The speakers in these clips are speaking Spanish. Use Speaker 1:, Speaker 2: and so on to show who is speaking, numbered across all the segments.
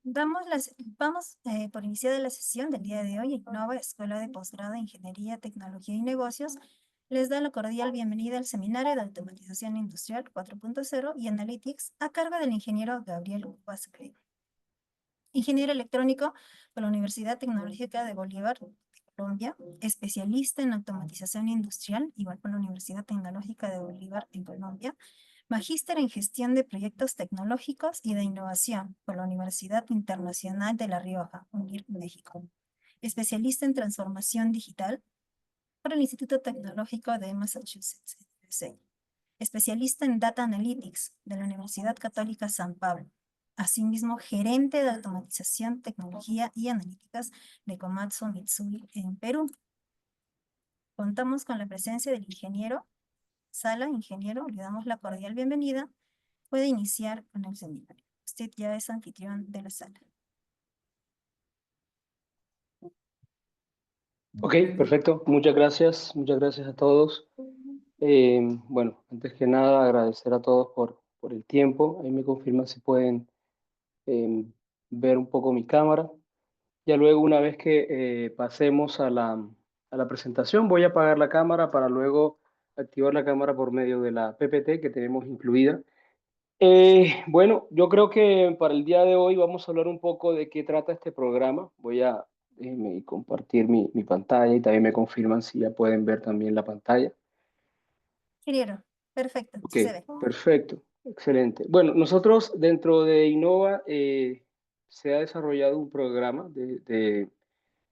Speaker 1: Vamos por iniciada la sesión del día de hoy. Innova, Escuela de Posgrado de Ingeniería, Tecnología y Negocios, les da la cordial bienvenida al seminario de Automatización Industrial 4.0 y Analytics a cargo del ingeniero Gabriel Vázquez, ingeniero electrónico por la Universidad Tecnológica de Bolívar, Colombia, especialista en automatización industrial, igual por la Universidad Tecnológica de Bolívar en Colombia, magíster en gestión de proyectos tecnológicos y de innovación por la Universidad Internacional de La Rioja, UNIR, México, especialista en transformación digital por el Instituto Tecnológico de Massachusetts, USA, especialista en Data Analytics de la Universidad Católica San Pablo. Asimismo, gerente de automatización, tecnología y analíticas de Komatsu Mitsui en Perú. Contamos con la presencia del ingeniero Sala. Ingeniero, le damos la cordial bienvenida. Puede iniciar con el seminario. Usted ya es anfitrión de la sala.
Speaker 2: Ok, perfecto. Muchas gracias. Muchas gracias a todos. Bueno, antes que nada, agradecer a todos por el tiempo. Ahí me confirman si pueden ver un poco mi cámara. Ya luego, una vez que pasemos a la presentación, voy a apagar la cámara para luego activar la cámara por medio de la PPT que tenemos incluida. Bueno, yo creo que para el día de hoy vamos a hablar un poco de qué trata este programa. Déjenme compartir mi pantalla y también me confirman si ya pueden ver también la pantalla.
Speaker 1: Ingeniero, perfecto,
Speaker 2: Ok,
Speaker 1: sí se ve.
Speaker 2: perfecto, excelente. Bueno, nosotros dentro de Innova se ha desarrollado un programa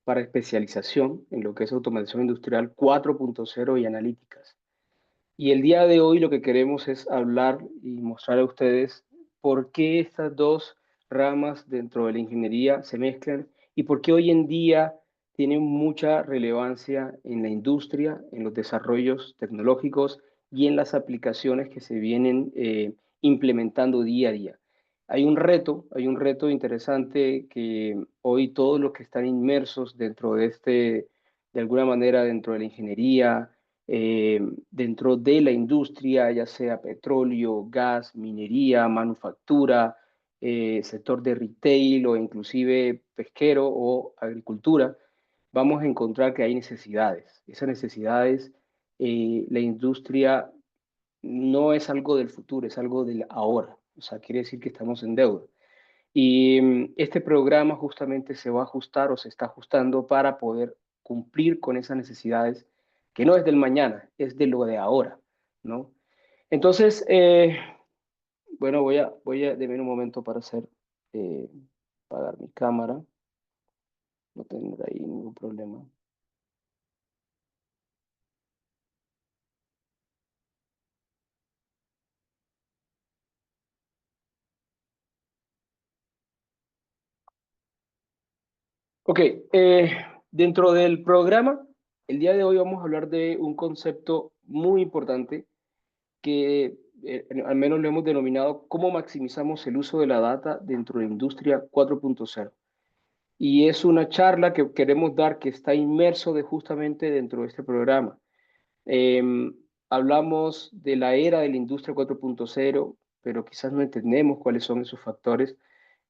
Speaker 2: para especialización en lo que es automatización industrial 4.0 y analíticas. Y el día de hoy lo que queremos es hablar y mostrar a ustedes por qué estas dos ramas dentro de la ingeniería se mezclan y por qué hoy en día tienen mucha relevancia en la industria, en los desarrollos tecnológicos y en las aplicaciones que se vienen implementando día a día. Hay un reto interesante que hoy todos los que están inmersos dentro de de alguna manera dentro de la ingeniería, eh, dentro de la industria, ya sea petróleo, gas, minería, manufactura, sector de retail o inclusive pesquero o agricultura, vamos a encontrar que hay necesidades. Esas necesidades, la industria no es algo del futuro, es algo del ahora. O sea, quiere decir que estamos en deuda. Y este programa justamente se va a ajustar o se está ajustando para poder cumplir con esas necesidades, que no es del mañana, es de lo de ahora, ¿no? Entonces, bueno, deme un momento para eh, apagar mi cámara, no tener ahí ningún problema. Ok, dentro del programa, el día de hoy vamos a hablar de un concepto muy importante que al menos lo hemos denominado cómo maximizamos el uso de la data dentro de la industria 4.0. Y es una charla que queremos dar que está inmerso justamente dentro de este programa. Eh, Hablamos de la era de la industria 4.0, pero quizás no entendemos cuáles son esos factores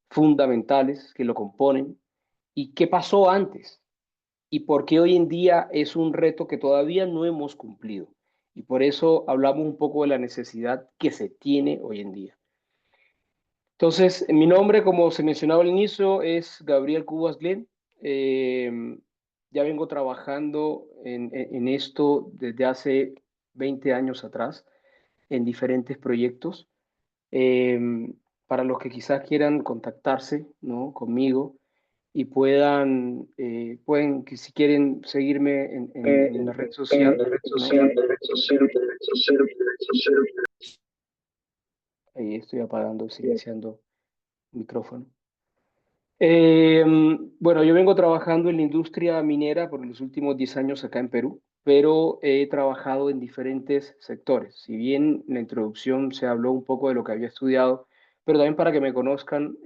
Speaker 2: fundamentales que lo componen y qué pasó antes y por qué hoy en día es un reto que todavía no hemos cumplido. Y por eso hablamos un poco de la necesidad que se tiene hoy en día. Entonces, mi nombre, como se mencionaba al inicio, es Gabriel Cubas Glenn. Eh, ya vengo trabajando en esto desde hace 20 años atrás, en diferentes proyectos. Eh, para los que quizás quieran contactarse, ¿no?, conmigo y pueden, que si quieren seguirme en la red social, ¿no? Ahí estoy apagando, silenciando el micrófono. Eh, bueno, yo vengo trabajando en la industria minera por los últimos 10 años acá en Perú, pero he trabajado en diferentes sectores. Si bien en la introducción se habló un poco de lo que había estudiado, pero también para que me conozcan,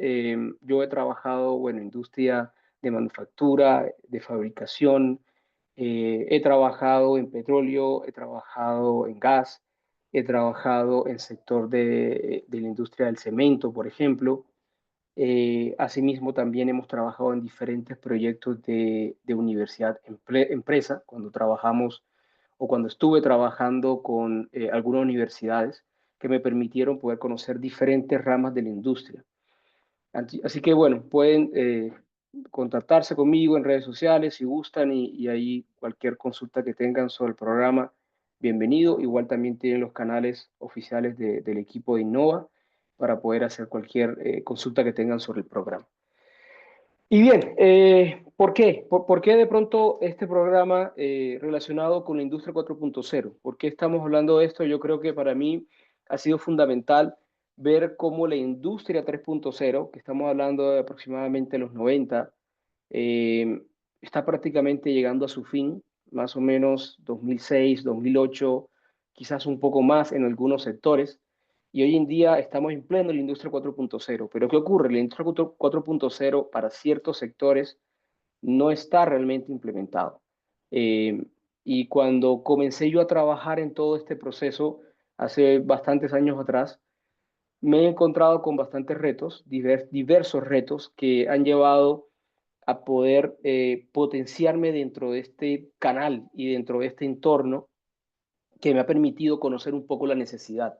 Speaker 2: yo he trabajado, bueno, en industria de manufactura, de fabricación, he trabajado en petróleo, he trabajado en gas, he trabajado en sector de la industria del cemento, por ejemplo. Asimismo, también hemos trabajado en diferentes proyectos de universidad empresa, cuando trabajamos o cuando estuve trabajando con algunas universidades que me permitieron poder conocer diferentes ramas de la industria. Así que bueno, pueden contactarse conmigo en redes sociales si gustan y ahí cualquier consulta que tengan sobre el programa, bienvenido. Igual también tienen los canales oficiales del equipo de Innova para poder hacer cualquier consulta que tengan sobre el programa. Y bien, ¿por qué? ¿Por qué de pronto este programa relacionado con la industria 4.0? ¿Por qué estamos hablando de esto? Yo creo que para mí ha sido fundamental ver cómo la industria 3.0, que estamos hablando de aproximadamente los 90, eh, está prácticamente llegando a su fin, más o menos 2006, 2008, quizás un poco más en algunos sectores. Y hoy en día estamos en pleno la industria 4.0. Pero ¿qué ocurre? La industria 4.0 para ciertos sectores no está realmente implementado. Eh, y cuando comencé yo a trabajar en todo este proceso, hace bastantes años atrás, me he encontrado con bastantes retos, diversos retos que han llevado a poder potenciarme dentro de este canal y dentro de este entorno que me ha permitido conocer un poco la necesidad.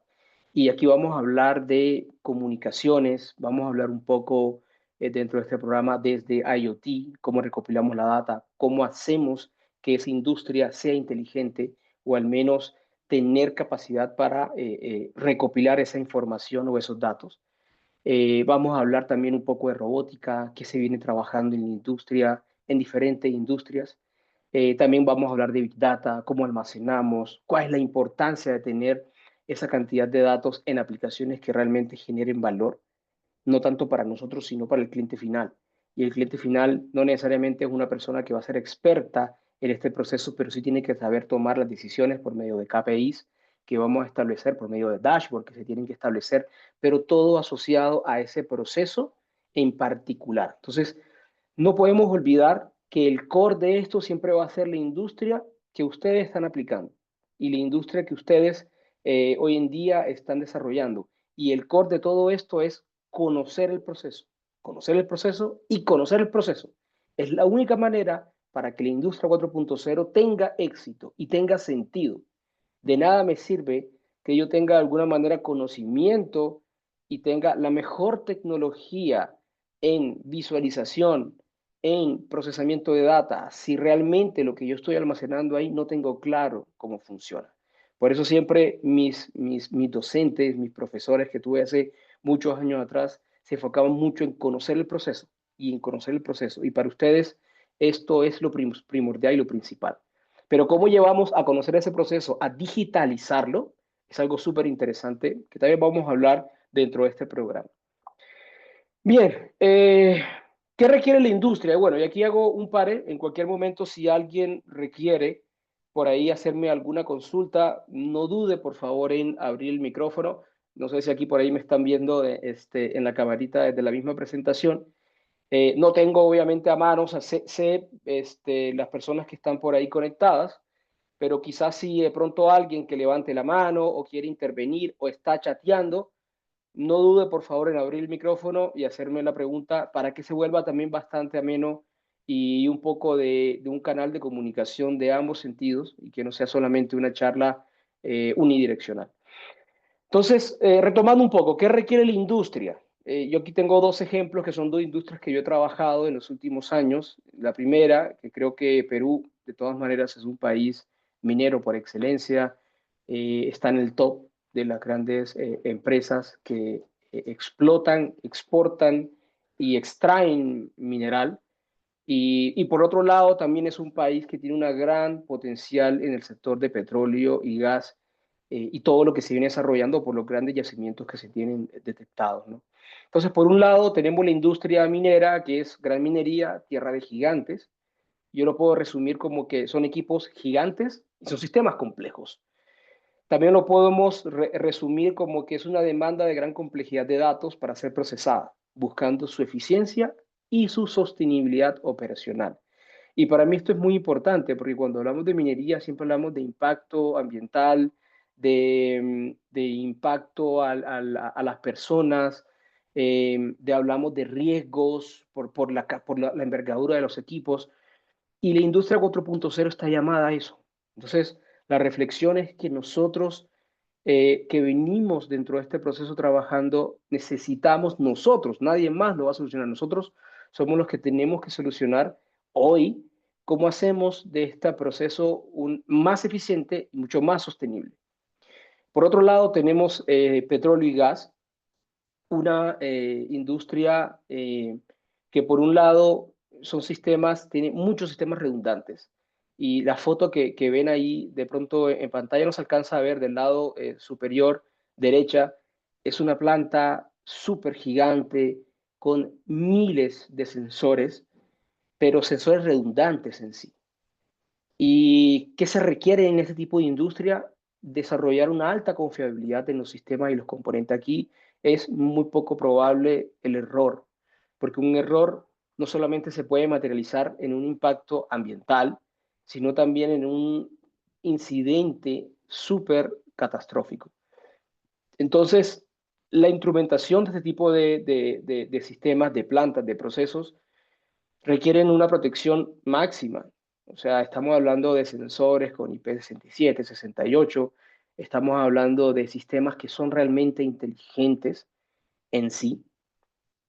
Speaker 2: Y aquí vamos a hablar de comunicaciones, vamos a hablar un poco dentro de este programa desde IoT, cómo recopilamos la data, cómo hacemos que esa industria sea inteligente o al menos tener capacidad para recopilar esa información o esos datos. Vamos a hablar también un poco de robótica, que se viene trabajando en la industria, en diferentes industrias. También vamos a hablar de Big Data, cómo almacenamos, cuál es la importancia de tener esa cantidad de datos en aplicaciones que realmente generen valor, no tanto para nosotros, sino para el cliente final. Y el cliente final no necesariamente es una persona que va a ser experta en este proceso, pero sí tiene que saber tomar las decisiones por medio de KPIs que vamos a establecer, por medio de dashboard que se tienen que establecer, pero todo asociado a ese proceso en particular. Entonces, no podemos olvidar que el core de esto siempre va a ser la industria que ustedes están aplicando y la industria que ustedes hoy en día están desarrollando. Y el core de todo esto es conocer el proceso y conocer el proceso. Es la única manera para que la industria 4.0 tenga éxito y tenga sentido. De nada me sirve que yo tenga de alguna manera conocimiento y tenga la mejor tecnología en visualización, en procesamiento de data, si realmente lo que yo estoy almacenando ahí no tengo claro cómo funciona. Por eso siempre mis docentes, mis profesores que tuve hace muchos años atrás, se enfocaban mucho en conocer el proceso y en conocer el proceso. Y para ustedes esto es lo primordial y lo principal. Pero cómo llevamos a conocer ese proceso, a digitalizarlo, es algo súper interesante que también vamos a hablar dentro de este programa. Bien, ¿qué requiere la industria? Bueno, y aquí hago un pare. En cualquier momento, si alguien requiere por ahí hacerme alguna consulta, no dude, por favor, en abrir el micrófono. No sé si aquí por ahí me están viendo en la camarita desde la misma presentación. No tengo obviamente a mano, o sea, sé las personas que están por ahí conectadas, pero quizás si de pronto alguien que levante la mano o quiere intervenir o está chateando, no dude por favor en abrir el micrófono y hacerme la pregunta para que se vuelva también bastante ameno y un poco de un canal de comunicación de ambos sentidos y que no sea solamente una charla unidireccional. Entonces, retomando un poco, ¿qué requiere la industria? Yo aquí tengo dos ejemplos que son dos industrias que yo he trabajado en los últimos años. La primera, que creo que Perú, de todas maneras, es un país minero por excelencia, está en el top de las grandes empresas que explotan, exportan y extraen mineral. Y por otro lado, también es un país que tiene una gran potencial en el sector de petróleo y gas y todo lo que se viene desarrollando por los grandes yacimientos que se tienen detectados, ¿no? Entonces, por un lado, tenemos la industria minera, que es gran minería, tierra de gigantes. Yo lo puedo resumir como que son equipos gigantes y son sistemas complejos. También lo podemos resumir como que es una demanda de gran complejidad de datos para ser procesada, buscando su eficiencia y su sostenibilidad operacional. Y para mí esto es muy importante porque cuando hablamos de minería siempre hablamos de impacto ambiental, de impacto a las personas, hablamos de riesgos por la envergadura de los equipos, y la industria 4.0 está llamada a eso. Entonces, la reflexión es que nosotros que venimos dentro de este proceso trabajando, necesitamos nosotros, nadie más lo va a solucionar. Nosotros somos los que tenemos que solucionar hoy cómo hacemos de este proceso más eficiente y mucho más sostenible. Por otro lado, tenemos petróleo y gas, una industria que por un lado son sistemas, tiene muchos sistemas redundantes. Y la foto que ven ahí, de pronto en pantalla nos alcanza a ver del lado superior derecha, es una planta súper gigante con miles de sensores, pero sensores redundantes en sí. ¿Y qué se requiere en este tipo de industria? Desarrollar una alta confiabilidad en los sistemas y los componentes. Aquí es muy poco probable el error, porque un error no solamente se puede materializar en un impacto ambiental, sino también en un incidente súper catastrófico. Entonces, la instrumentación de este tipo de sistemas, de plantas, de procesos, requieren una protección máxima. O sea, estamos hablando de sensores con IP67, 68, estamos hablando de sistemas que son realmente inteligentes en sí.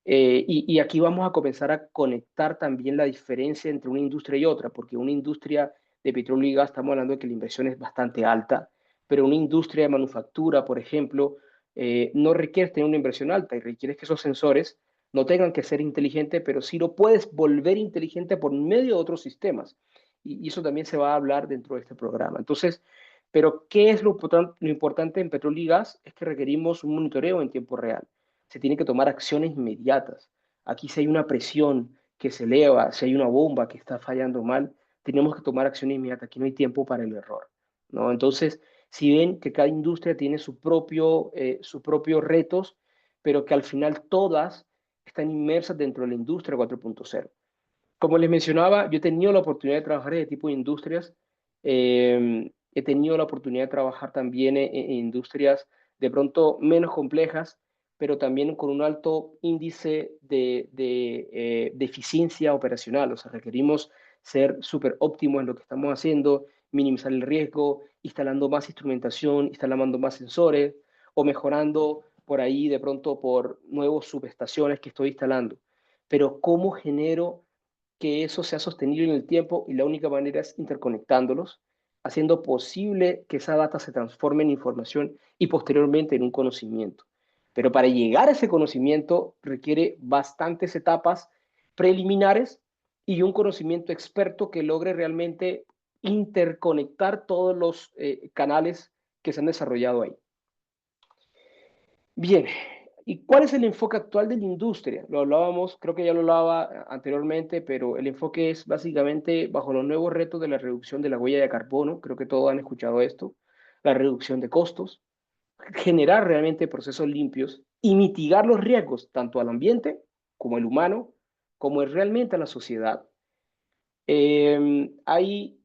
Speaker 2: Y aquí vamos a comenzar a conectar también la diferencia entre una industria y otra, porque una industria de petróleo y gas, estamos hablando de que la inversión es bastante alta, pero una industria de manufactura, por ejemplo, no requiere tener una inversión alta y requiere que esos sensores no tengan que ser inteligentes, pero sí lo puedes volver inteligente por medio de otros sistemas. Y eso también se va a hablar dentro de este programa. Entonces, pero ¿qué es lo importante en petróleo y gas? Es que requerimos un monitoreo en tiempo real. Se tienen que tomar acciones inmediatas. Aquí si hay una presión que se eleva, si hay una bomba que está fallando mal, tenemos que tomar acciones inmediatas. Aquí no hay tiempo para el error, ¿no? Entonces, si ven que cada industria tiene sus propios retos, pero que al final todas están inmersas dentro de la industria 4.0. Como les mencionaba, yo he tenido la oportunidad de trabajar en este tipo de industrias. He tenido la oportunidad de trabajar también en industrias de pronto menos complejas, pero también con un alto índice de eficiencia operacional. O sea, requerimos ser súper óptimos en lo que estamos haciendo, minimizar el riesgo, instalando más instrumentación, instalando más sensores o mejorando por ahí de pronto por nuevos subestaciones que estoy instalando. Pero ¿cómo genero que eso sea sostenible en el tiempo? Y la única manera es interconectándolos, haciendo posible que esa data se transforme en información y posteriormente en un conocimiento. Pero para llegar a ese conocimiento requiere bastantes etapas preliminares y un conocimiento experto que logre realmente interconectar todos los canales que se han desarrollado ahí. Bien, ¿y cuál es el enfoque actual de la industria? Lo hablábamos, creo que ya lo hablaba anteriormente, pero el enfoque es básicamente bajo los nuevos retos de la reducción de la huella de carbono, creo que todos han escuchado esto, la reducción de costos, generar realmente procesos limpios y mitigar los riesgos tanto al ambiente como al humano, como realmente a la sociedad. Hay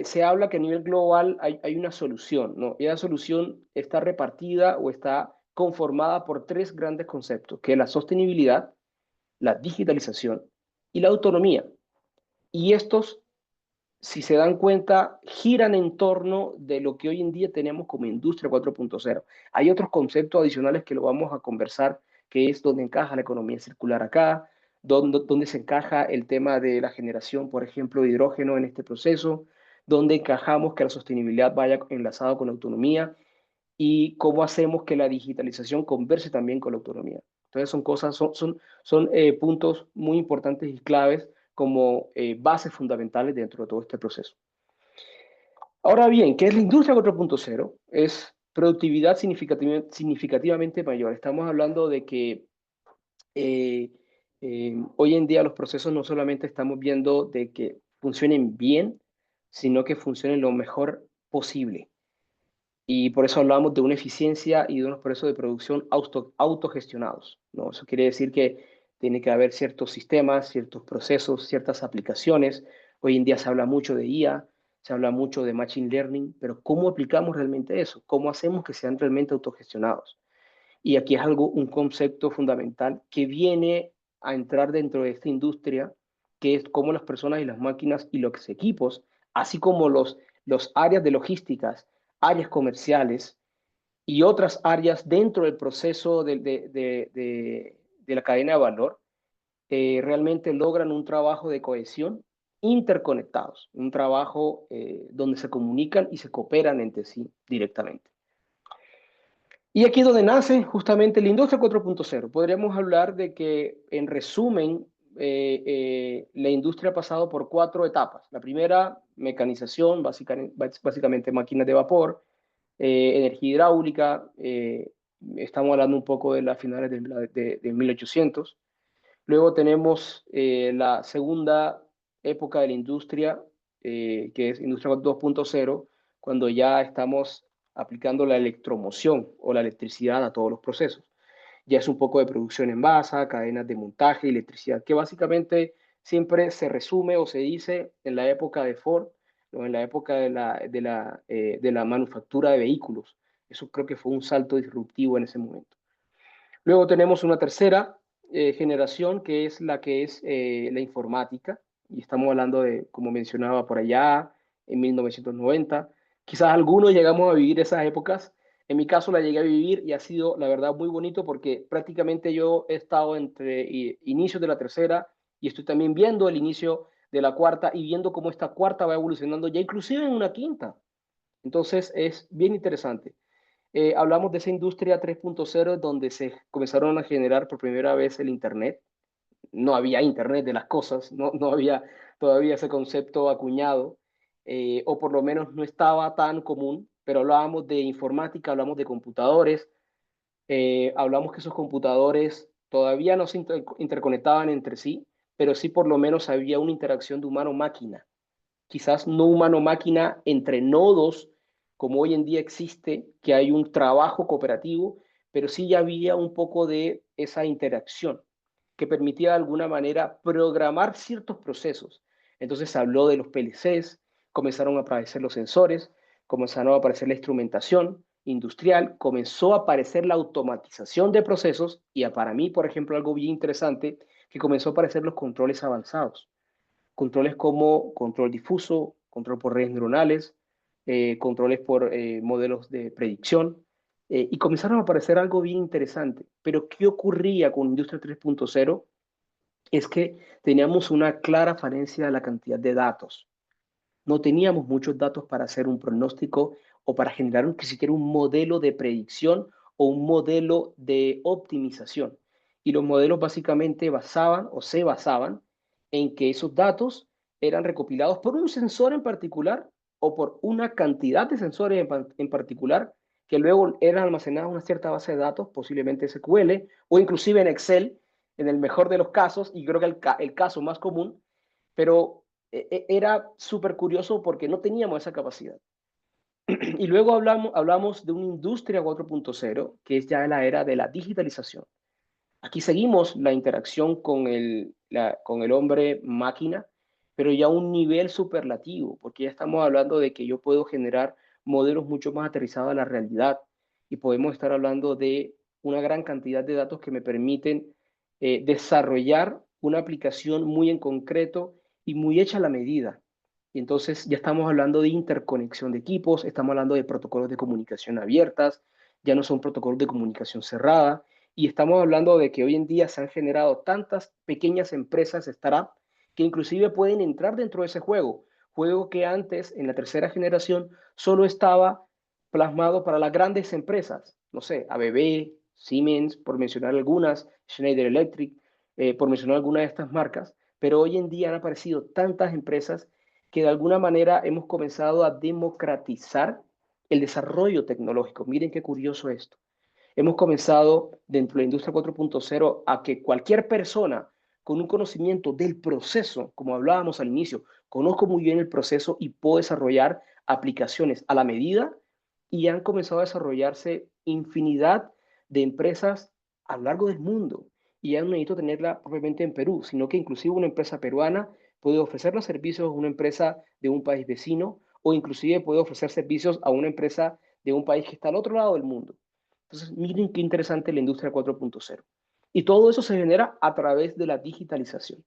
Speaker 2: se habla que a nivel global hay una solución, ¿no? Y esa solución está repartida o está conformada por tres grandes conceptos, que es la sostenibilidad, la digitalización y la autonomía. Y estos, si se dan cuenta, giran en torno de lo que hoy en día tenemos como industria 4.0. Hay otros conceptos adicionales que lo vamos a conversar, que es donde encaja la economía circular acá, donde se encaja el tema de la generación, por ejemplo, de hidrógeno en este proceso, donde encajamos que la sostenibilidad vaya enlazado con la autonomía y cómo hacemos que la digitalización converse también con la autonomía. Entonces son cosas, son puntos muy importantes y claves como bases fundamentales dentro de todo este proceso. Ahora bien, ¿qué es la industria 4.0? Es productividad significativamente mayor. Estamos hablando de que eh, hoy en día los procesos no solamente estamos viendo de que funcionen bien, sino que funcionen lo mejor posible. Y por eso hablamos de una eficiencia y de unos procesos de producción autogestionados, ¿no? Eso quiere decir que tiene que haber ciertos sistemas, ciertos procesos, ciertas aplicaciones. Hoy en día se habla mucho de IA, se habla mucho de Machine Learning, pero ¿cómo aplicamos realmente eso? ¿Cómo hacemos que sean realmente autogestionados? Y aquí es un concepto fundamental que viene a entrar dentro de esta industria, que es cómo las personas y las máquinas y los equipos, así como los áreas de logísticas, áreas comerciales y otras áreas dentro del proceso de la cadena de valor, realmente logran un trabajo de cohesión interconectados, un trabajo donde se comunican y se cooperan entre sí directamente. Y aquí es donde nace justamente la industria 4.0. Podríamos hablar de que, en resumen, la industria ha pasado por 4 etapas. La primera, mecanización, básicamente máquinas de vapor, energía hidráulica, estamos hablando un poco de las finales de 1800. Luego tenemos la segunda época de la industria, que es industria 2.0, cuando ya estamos aplicando la electromoción o la electricidad a todos los procesos. Ya es un poco de producción en masa, cadenas de montaje, electricidad, que básicamente siempre se resume o se dice en la época de Ford o en la época de la manufactura de vehículos. Eso creo que fue un salto disruptivo en ese momento. Luego tenemos una tercera generación, que es la informática, y estamos hablando de, como mencionaba por allá, en 1990. Quizás algunos llegamos a vivir esas épocas. En mi caso la llegué a vivir y ha sido, la verdad, muy bonito porque prácticamente yo he estado entre inicios de la tercera y estoy también viendo el inicio de la cuarta y viendo cómo esta cuarta va evolucionando ya inclusive en una quinta. Entonces es bien interesante. Hablamos de esa industria 3.0 donde se comenzaron a generar por primera vez el Internet. No había Internet de las cosas, no había todavía ese concepto acuñado, o por lo menos no estaba tan común, pero hablábamos de informática, hablamos de computadores, hablamos que esos computadores todavía no se interconectaban entre sí, pero sí por lo menos había una interacción de humano-máquina, quizás no humano-máquina entre nodos, como hoy en día existe, que hay un trabajo cooperativo, pero sí ya había un poco de esa interacción que permitía de alguna manera programar ciertos procesos. Entonces se habló de los PLCs, comenzaron a aparecer los sensores, comenzaron a aparecer la instrumentación industrial, comenzó a aparecer la automatización de procesos y para mí, por ejemplo, algo bien interesante, que comenzó a aparecer los controles avanzados. Controles como control difuso, control por redes neuronales, controles por modelos de predicción, y comenzaron a aparecer algo bien interesante. Pero ¿qué ocurría con Industria 3.0? Es que teníamos una clara falencia de la cantidad de datos. No teníamos muchos datos para hacer un pronóstico o para generar ni siquiera un modelo de predicción o un modelo de optimización. Y los modelos básicamente basaban o se basaban en que esos datos eran recopilados por un sensor en particular o por una cantidad de sensores en particular que luego eran almacenados en una cierta base de datos, posiblemente SQL o inclusive en Excel, en el mejor de los casos, y creo que el caso más común, pero era súper curioso porque no teníamos esa capacidad. Y luego hablamos de una industria 4.0, que es ya la era de la digitalización. Aquí seguimos la interacción con el hombre máquina, pero ya a un nivel superlativo, porque ya estamos hablando de que yo puedo generar modelos mucho más aterrizados a la realidad y podemos estar hablando de una gran cantidad de datos que me permiten desarrollar una aplicación muy en concreto y muy hecha a la medida. Y entonces ya estamos hablando de interconexión de equipos, estamos hablando de protocolos de comunicación abiertas, ya no son protocolos de comunicación cerrada, y estamos hablando de que hoy en día se han generado tantas pequeñas empresas, startup, que inclusive pueden entrar dentro de ese juego que antes, en la tercera generación, solo estaba plasmado para las grandes empresas, no sé, ABB, Siemens, por mencionar algunas, Schneider Electric, por mencionar algunas de estas marcas, pero hoy en día han aparecido tantas empresas que de alguna manera hemos comenzado a democratizar el desarrollo tecnológico. Miren qué curioso esto. Hemos comenzado dentro de la industria 4.0 a que cualquier persona con un conocimiento del proceso, como hablábamos al inicio, conozco muy bien el proceso y puedo desarrollar aplicaciones a la medida, y han comenzado a desarrollarse infinidad de empresas a lo largo del mundo. Y ya no necesito tenerla propiamente en Perú, sino que inclusive una empresa peruana puede ofrecer los servicios a una empresa de un país vecino o inclusive puede ofrecer servicios a una empresa de un país que está al otro lado del mundo. Entonces, miren qué interesante la industria 4.0. Y todo eso se genera a través de la digitalización.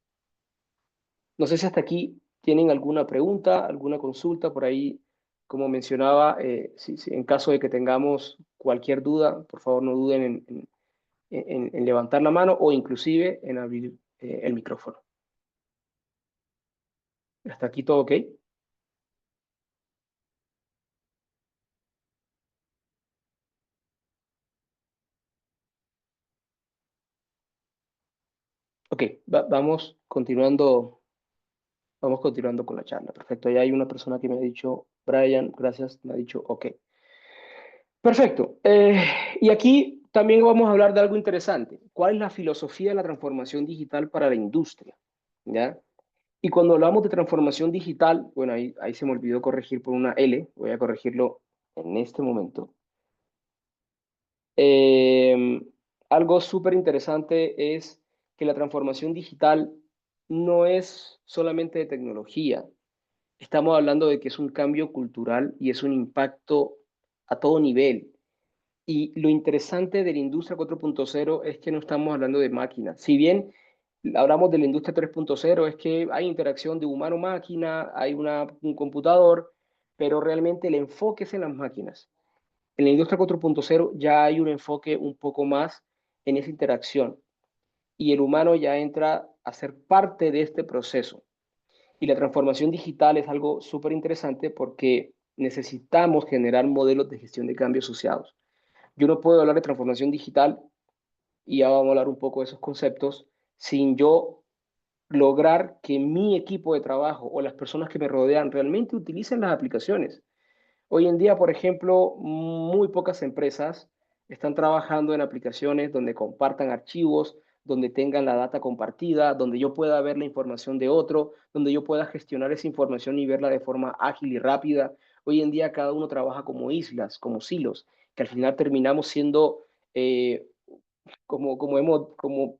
Speaker 2: No sé si hasta aquí tienen alguna pregunta, alguna consulta por ahí. Como mencionaba, en caso de que tengamos cualquier duda, por favor no duden en levantar la mano o inclusive en abrir el micrófono. ¿Hasta aquí todo ok? Ok, vamos continuando con la charla. Perfecto, ya hay una persona que me ha dicho, Brian, gracias, me ha dicho ok. Perfecto. Y aquí también vamos a hablar de algo interesante. ¿Cuál es la filosofía de la transformación digital para la industria? ¿Ya? Y cuando hablamos de transformación digital, bueno, ahí se me olvidó corregir por una L, voy a corregirlo en este momento. Eh, Algo súper interesante es que la transformación digital no es solamente de tecnología. Estamos hablando de que es un cambio cultural y es un impacto a todo nivel. Y lo interesante de la industria 4.0 es que no estamos hablando de máquinas. Si bien hablamos de la industria 3.0, es que hay interacción de humano-máquina, hay un computador, pero realmente el enfoque es en las máquinas. En la industria 4.0 ya hay un enfoque un poco más en esa interacción y el humano ya entra a ser parte de este proceso. Y la transformación digital es algo súper interesante porque necesitamos generar modelos de gestión de cambio asociados. Yo no puedo hablar de transformación digital, y ya vamos a hablar un poco de esos conceptos, sin yo lograr que mi equipo de trabajo o las personas que me rodean realmente utilicen las aplicaciones. Hoy en día, por ejemplo, muy pocas empresas están trabajando en aplicaciones donde compartan archivos, donde tengan la data compartida, donde yo pueda ver la información de otro, donde yo pueda gestionar esa información y verla de forma ágil y rápida. Hoy en día cada uno trabaja como islas, como silos, que al final terminamos siendo, como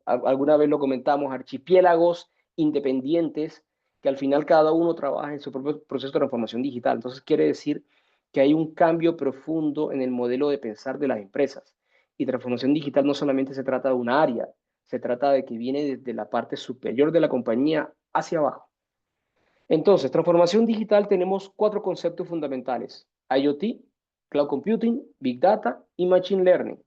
Speaker 2: alguna vez lo comentamos, archipiélagos independientes, que al final cada uno trabaja en su propio proceso de transformación digital. Entonces quiere decir que hay un cambio profundo en el modelo de pensar de las empresas. Y transformación digital no solamente se trata de un área, se trata de que viene desde la parte superior de la compañía hacia abajo. Entonces, transformación digital tenemos cuatro conceptos fundamentales: IoT, Cloud Computing, Big Data y Machine Learning.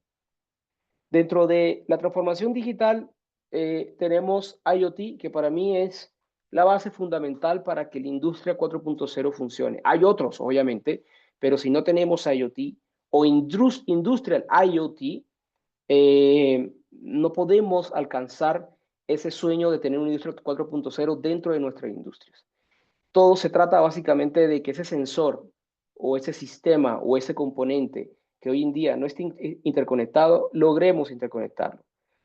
Speaker 2: Dentro de la transformación digital tenemos IoT, que para mí es la base fundamental para que la industria 4.0 funcione. Hay otros, obviamente, pero si no tenemos IoT o Industrial IoT, no podemos alcanzar ese sueño de tener una industria 4.0 dentro de nuestras industrias. Todo se trata básicamente de que ese sensor o ese sistema o ese componente que hoy en día no está interconectado, logremos interconectarlo.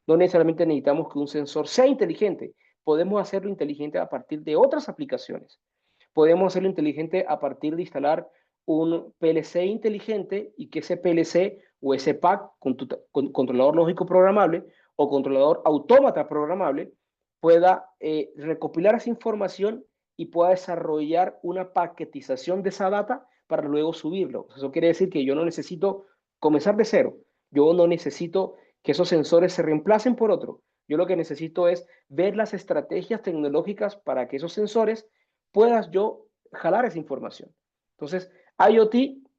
Speaker 2: No necesariamente necesitamos que un sensor sea inteligente, podemos hacerlo inteligente a partir de otras aplicaciones. Podemos hacerlo inteligente a partir de instalar un PLC inteligente y que ese PLC o ese PAC, controlador lógico programable o controlador autómata programable, pueda recopilar esa información y pueda desarrollar una paquetización de esa data para luego subirlo. Eso quiere decir que yo no necesito comenzar de cero. Yo no necesito que esos sensores se reemplacen por otro. Yo lo que necesito es ver las estrategias tecnológicas para que esos sensores puedas yo jalar esa información. Entonces, IoT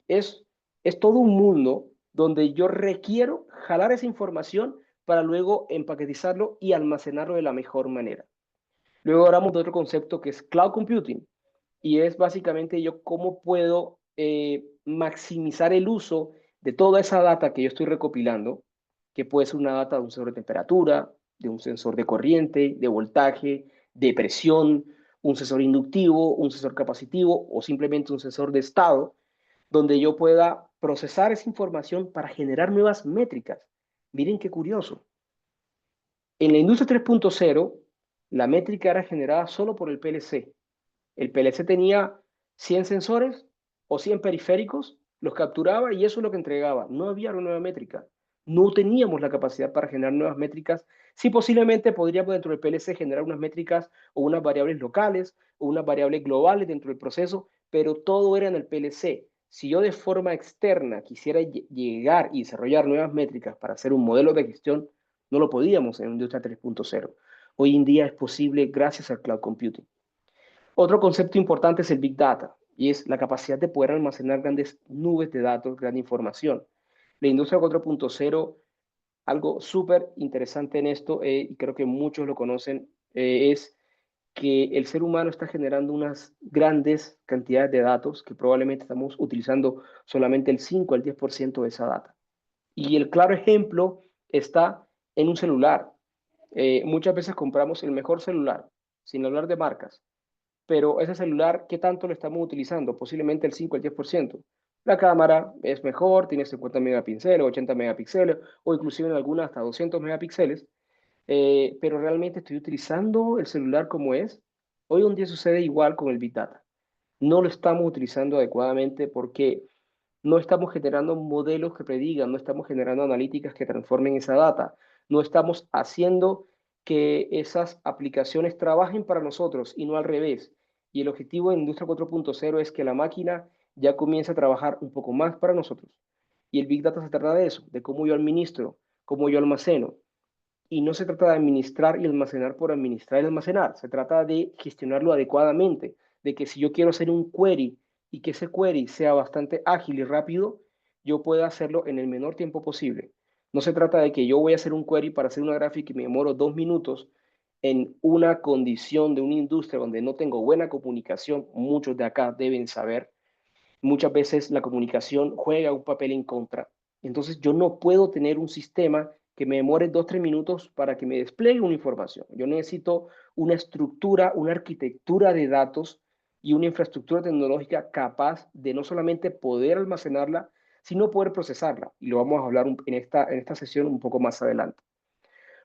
Speaker 2: es todo un mundo donde yo requiero jalar esa información para luego empaquetizarlo y almacenarlo de la mejor manera. Luego hablamos de otro concepto que es Cloud Computing y es básicamente yo cómo puedo maximizar el uso de toda esa data que yo estoy recopilando, que puede ser una data de un sensor de temperatura, de un sensor de corriente, de voltaje, de presión, un sensor inductivo, un sensor capacitivo o simplemente un sensor de estado, donde yo pueda procesar esa información para generar nuevas métricas. Miren qué curioso. En la industria 3.0, la métrica era generada solo por el PLC. El PLC tenía 100 sensores o 100 periféricos, los capturaba y eso es lo que entregaba. No había una nueva métrica. No teníamos la capacidad para generar nuevas métricas. Sí, posiblemente podríamos dentro del PLC generar unas métricas o unas variables locales o unas variables globales dentro del proceso, pero todo era en el PLC. Si yo de forma externa quisiera llegar y desarrollar nuevas métricas para hacer un modelo de gestión, no lo podíamos en Industria 3.0. Hoy en día es posible gracias al cloud computing. Otro concepto importante es el Big Data, y es la capacidad de poder almacenar grandes nubes de datos, gran información. La industria 4.0, algo súper interesante en esto, y creo que muchos lo conocen, es que el ser humano está generando unas grandes cantidades de datos que probablemente estamos utilizando solamente el 5 al 10% de esa data. Y el claro ejemplo está en un celular. Muchas veces compramos el mejor celular, sin hablar de marcas, pero ese celular, ¿qué tanto lo estamos utilizando? Posiblemente el 5 al 10%. La cámara es mejor, tiene 50 megapíxeles, 80 megapíxeles, o inclusive en algunas hasta 200 megapíxeles, pero realmente estoy utilizando el celular como es. Hoy en día sucede igual con el Big Data. No lo estamos utilizando adecuadamente porque no estamos generando modelos que predigan, no estamos generando analíticas que transformen esa data, no estamos haciendo que esas aplicaciones trabajen para nosotros y no al revés. Y el objetivo de Industria 4.0 es que la máquina ya comience a trabajar un poco más para nosotros. Y el Big Data se trata de eso, de cómo yo administro, cómo yo almaceno. Y no se trata de administrar y almacenar por administrar y almacenar, se trata de gestionarlo adecuadamente, de que si yo quiero hacer un query y que ese query sea bastante ágil y rápido, yo pueda hacerlo en el menor tiempo posible. No se trata de que yo voy a hacer un query para hacer una gráfica y me demoro 2 minutos en una condición de una industria donde no tengo buena comunicación. Muchos de acá deben saber, muchas veces la comunicación juega un papel en contra. Entonces yo no puedo tener un sistema que me demore 2 o 3 minutos para que me despliegue una información. Yo necesito una estructura, una arquitectura de datos y una infraestructura tecnológica capaz de no solamente poder almacenarla, sino poder procesarla. Y lo vamos a hablar en esta sesión un poco más adelante.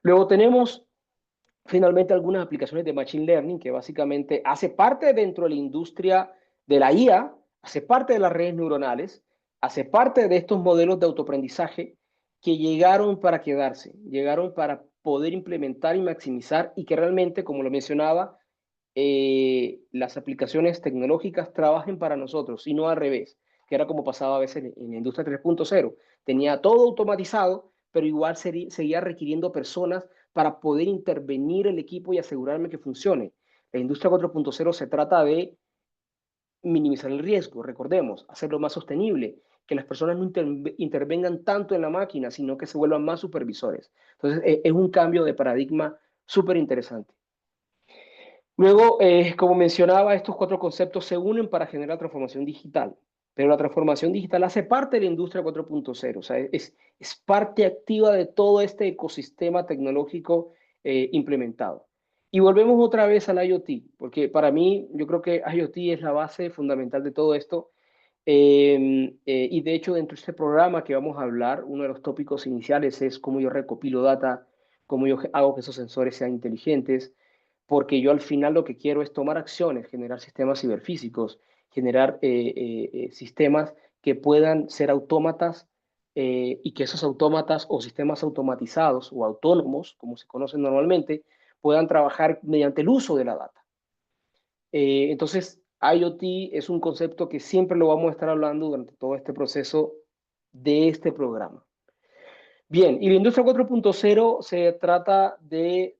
Speaker 2: Luego tenemos finalmente algunas aplicaciones de Machine Learning que básicamente hace parte dentro de la industria de la IA, hace parte de las redes neuronales, hace parte de estos modelos de autoaprendizaje que llegaron para quedarse, llegaron para poder implementar y maximizar y que realmente, como lo mencionaba, las aplicaciones tecnológicas trabajen para nosotros y no al revés, que era como pasaba a veces en la industria 3.0. Tenía todo automatizado, pero igual seguía requiriendo personas para poder intervenir el equipo y asegurarme que funcione. La industria 4.0 se trata de minimizar el riesgo, recordemos, hacerlo más sostenible, que las personas no intervengan tanto en la máquina, sino que se vuelvan más supervisores. Entonces, es un cambio de paradigma súper interesante. Luego, como mencionaba, estos 4 conceptos se unen para generar transformación digital, pero la transformación digital hace parte de la industria 4.0, o sea, es parte activa de todo este ecosistema tecnológico implementado. Y volvemos otra vez al IoT, porque para mí yo creo que IoT es la base fundamental de todo esto. Y de hecho, dentro de este programa que vamos a hablar, uno de los tópicos iniciales es cómo yo recopilo data, cómo yo hago que esos sensores sean inteligentes, porque yo al final lo que quiero es tomar acciones, generar sistemas ciberfísicos, generar sistemas que puedan ser autómatas y que esos autómatas o sistemas automatizados o autónomos, como se conocen normalmente, puedan trabajar mediante el uso de la data. Entonces, IoT es un concepto que siempre lo vamos a estar hablando durante todo este proceso de este programa. Bien, y la industria 4.0 se trata de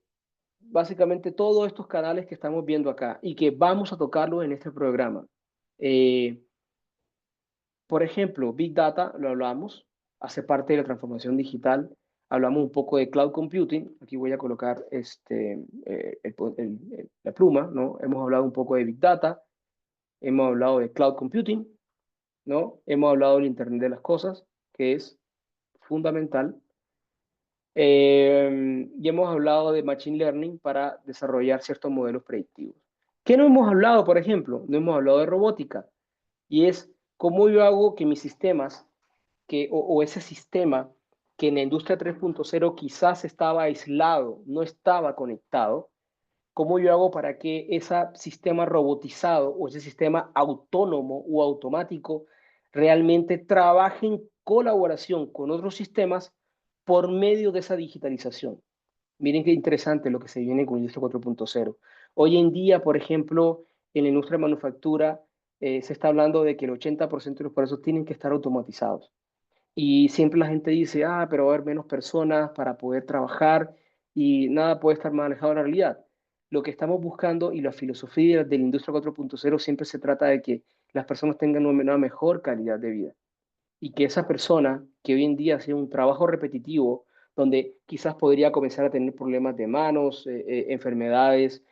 Speaker 2: básicamente todos estos canales que estamos viendo acá y que vamos a tocarlos en este programa. Eh, por ejemplo, Big Data, lo hablamos, hace parte de la transformación digital. Hablamos un poco de Cloud Computing. Aquí voy a colocar la pluma, ¿no? Hemos hablado un poco de Big Data, hemos hablado de Cloud Computing, ¿no? Hemos hablado del Internet de las Cosas, que es fundamental. Y hemos hablado de Machine Learning para desarrollar ciertos modelos predictivos. ¿Qué no hemos hablado, por ejemplo? No hemos hablado de robótica. Y es cómo yo hago que mis sistemas, o ese sistema que en la industria 3.0 quizás estaba aislado, no estaba conectado, cómo yo hago para que ese sistema robotizado o ese sistema autónomo o automático realmente trabaje en colaboración con otros sistemas por medio de esa digitalización. Miren qué interesante lo que se viene con Industria 4.0. Hoy en día, por ejemplo, en la industria de manufactura, se está hablando de que el 80% de los procesos tienen que estar automatizados. Y siempre la gente dice, ah, pero va a haber menos personas para poder trabajar y nada puede estar manejado en la realidad. Lo que estamos buscando y la filosofía de la industria 4.0 siempre se trata de que las personas tengan una mejor calidad de vida y que esa persona que hoy en día hace un trabajo repetitivo, donde quizás podría comenzar a tener problemas de manos, enfermedades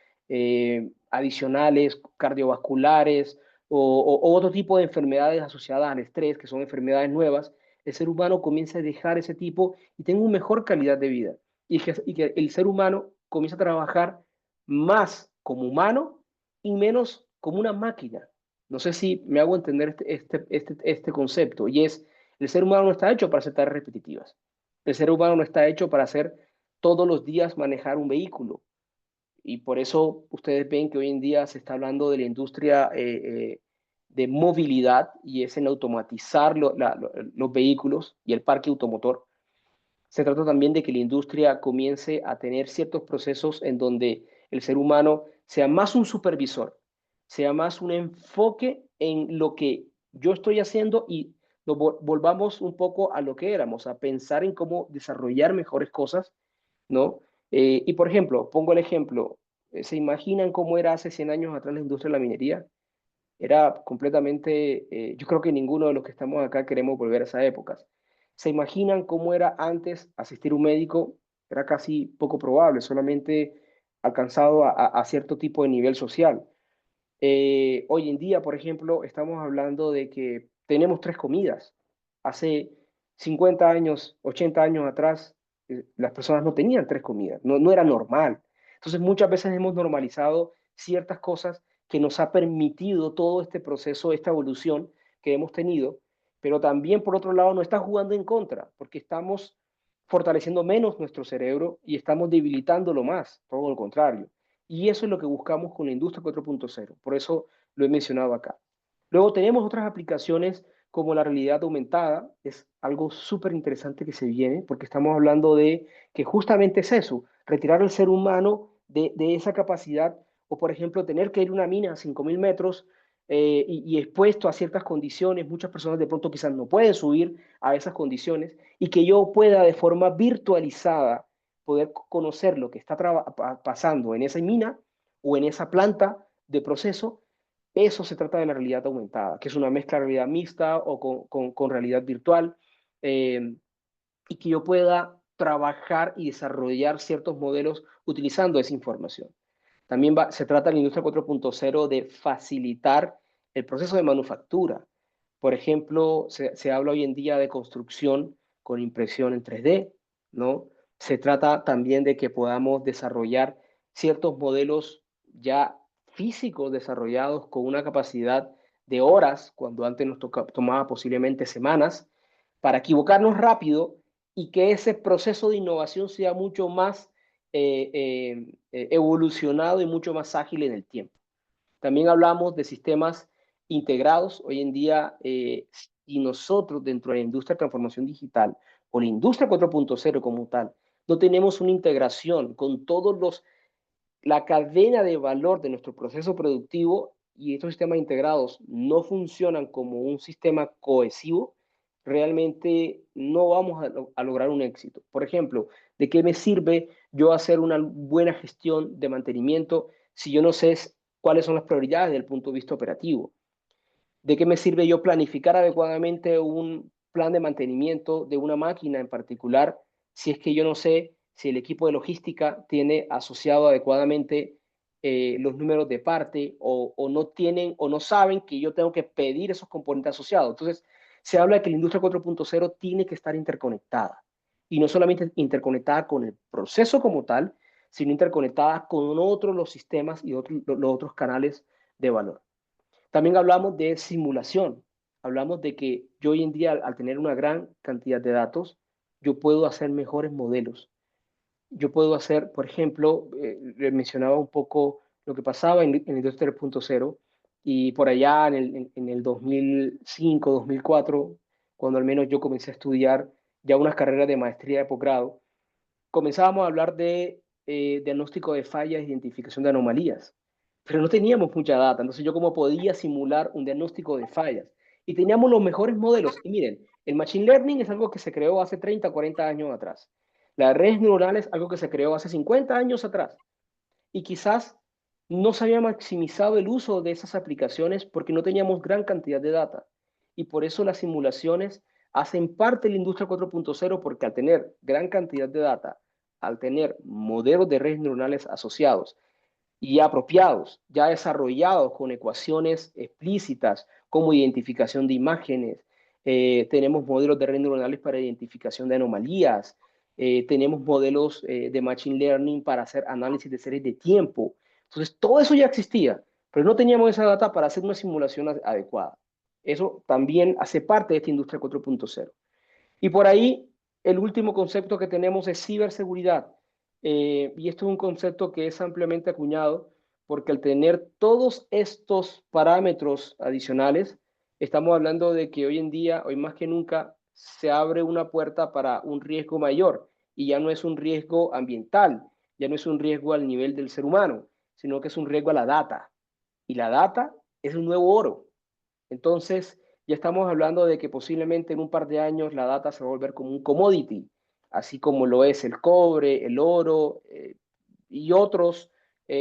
Speaker 2: adicionales, cardiovasculares o otro tipo de enfermedades asociadas al estrés, que son enfermedades nuevas, el ser humano comienza a dejar ese tipo y tenga una mejor calidad de vida. Y que el ser humano comienza a trabajar más como humano y menos como una máquina. No sé si me hago entender este concepto, y es, el ser humano no está hecho para hacer tareas repetitivas. El ser humano no está hecho para hacer todos los días manejar un vehículo. Y por eso ustedes ven que hoy en día se está hablando de la industria de movilidad y es en automatizar los vehículos y el parque automotor. Se trata también de que la industria comience a tener ciertos procesos en donde el ser humano sea más un supervisor, sea más un enfoque en lo que yo estoy haciendo y volvamos un poco a lo que éramos, a pensar en cómo desarrollar mejores cosas, ¿no? Y por ejemplo, pongo el ejemplo, ¿se imaginan cómo era hace 100 años atrás la industria de la minería? Era completamente, yo creo que ninguno de los que estamos acá queremos volver a esas épocas. ¿Se imaginan cómo era antes asistir a un médico? Era casi poco probable, solamente alcanzado a cierto tipo de nivel social. Hoy en día, por ejemplo, estamos hablando de que tenemos tres comidas. Hace 50 años, 80 años atrás, las personas no tenían tres comidas, no era normal. Entonces, muchas veces hemos normalizado ciertas cosas que nos ha permitido todo este proceso, esta evolución que hemos tenido, pero también, por otro lado, nos está jugando en contra, porque estamos fortaleciendo menos nuestro cerebro y estamos debilitándolo más, todo lo contrario. Y eso es lo que buscamos con la industria 4.0. Por eso lo he mencionado acá. Luego tenemos otras aplicaciones como la realidad aumentada. Es algo súper interesante que se viene porque estamos hablando de que justamente es eso, retirar al ser humano de esa capacidad o, por ejemplo, tener que ir a una mina a 5.000 metros y expuesto a ciertas condiciones. Muchas personas de pronto quizás no pueden subir a esas condiciones y que yo pueda de forma virtualizada poder conocer lo que está pasando en esa mina o en esa planta de proceso. Eso se trata de la realidad aumentada, que es una mezcla de realidad mixta o con realidad virtual, eh, y que yo pueda trabajar y desarrollar ciertos modelos utilizando esa información. También se trata en la industria 4.0 de facilitar el proceso de manufactura. Por ejemplo, se habla hoy en día de construcción con impresión en 3D, ¿no? Se trata también de que podamos desarrollar ciertos modelos ya físicos desarrollados con una capacidad de horas, cuando antes nos tomaba posiblemente semanas, para equivocarnos rápido y que ese proceso de innovación sea mucho más evolucionado y mucho más ágil en el tiempo. También hablamos de sistemas integrados. Hoy en día, y nosotros dentro de la industria de transformación digital o la industria 4.0 como tal, no tenemos una integración con la cadena de valor de nuestro proceso productivo y estos sistemas integrados no funcionan como un sistema cohesivo, realmente no vamos a lograr un éxito. Por ejemplo, ¿de qué me sirve yo hacer una buena gestión de mantenimiento si yo no sé cuáles son las prioridades desde el punto de vista operativo? ¿De qué me sirve yo planificar adecuadamente un plan de mantenimiento de una máquina en particular si es que yo no sé si el equipo de logística tiene asociado adecuadamente los números de parte o no tienen o no saben que yo tengo que pedir esos componentes asociados? Entonces, se habla de que la industria 4.0 tiene que estar interconectada y no solamente interconectada con el proceso como tal, sino interconectada con otros los sistemas y los otros canales de valor. También hablamos de simulación. Hablamos de que yo hoy en día, al tener una gran cantidad de datos, yo puedo hacer mejores modelos. Yo puedo hacer, por ejemplo, le mencionaba un poco lo que pasaba en la industria 3.0 y por allá en el 2005, 2004, cuando al menos yo comencé a estudiar ya unas carreras de maestría de posgrado, comenzábamos a hablar de diagnóstico de fallas e identificación de anomalías. pero no teníamos mucha data. Entonces, ¿yo cómo podía simular un diagnóstico de fallas? Y teníamos los mejores modelos. Y miren, el Machine Learning es algo que se creó hace 30, 40 años atrás. Las redes neuronales es algo que se creó hace 50 años atrás. Y quizás no se había maximizado el uso de esas aplicaciones porque no teníamos gran cantidad de data. Y por eso las simulaciones hacen parte de la industria 4.0 porque al tener gran cantidad de data, al tener modelos de redes neuronales asociados y apropiados, ya desarrollados con ecuaciones explícitas como identificación de imágenes, tenemos modelos de redes neuronales para identificación de anomalías, tenemos modelos de Machine Learning para hacer análisis de series de tiempo. Entonces, todo eso ya existía, pero no teníamos esa data para hacer una simulación adecuada. Eso también hace parte de esta industria 4.0. Y por ahí, el último concepto que tenemos es ciberseguridad. Y esto es un concepto que es ampliamente acuñado porque al tener todos estos parámetros adicionales, estamos hablando de que hoy en día, hoy más que nunca, se abre una puerta para un riesgo mayor y ya no es un riesgo ambiental, ya no es un riesgo al nivel del ser humano, sino que es un riesgo a la data. Y la data es un nuevo oro. Entonces, ya estamos hablando de que posiblemente en un par de años la data se va a volver como un commodity, así como lo es el cobre, el oro y otros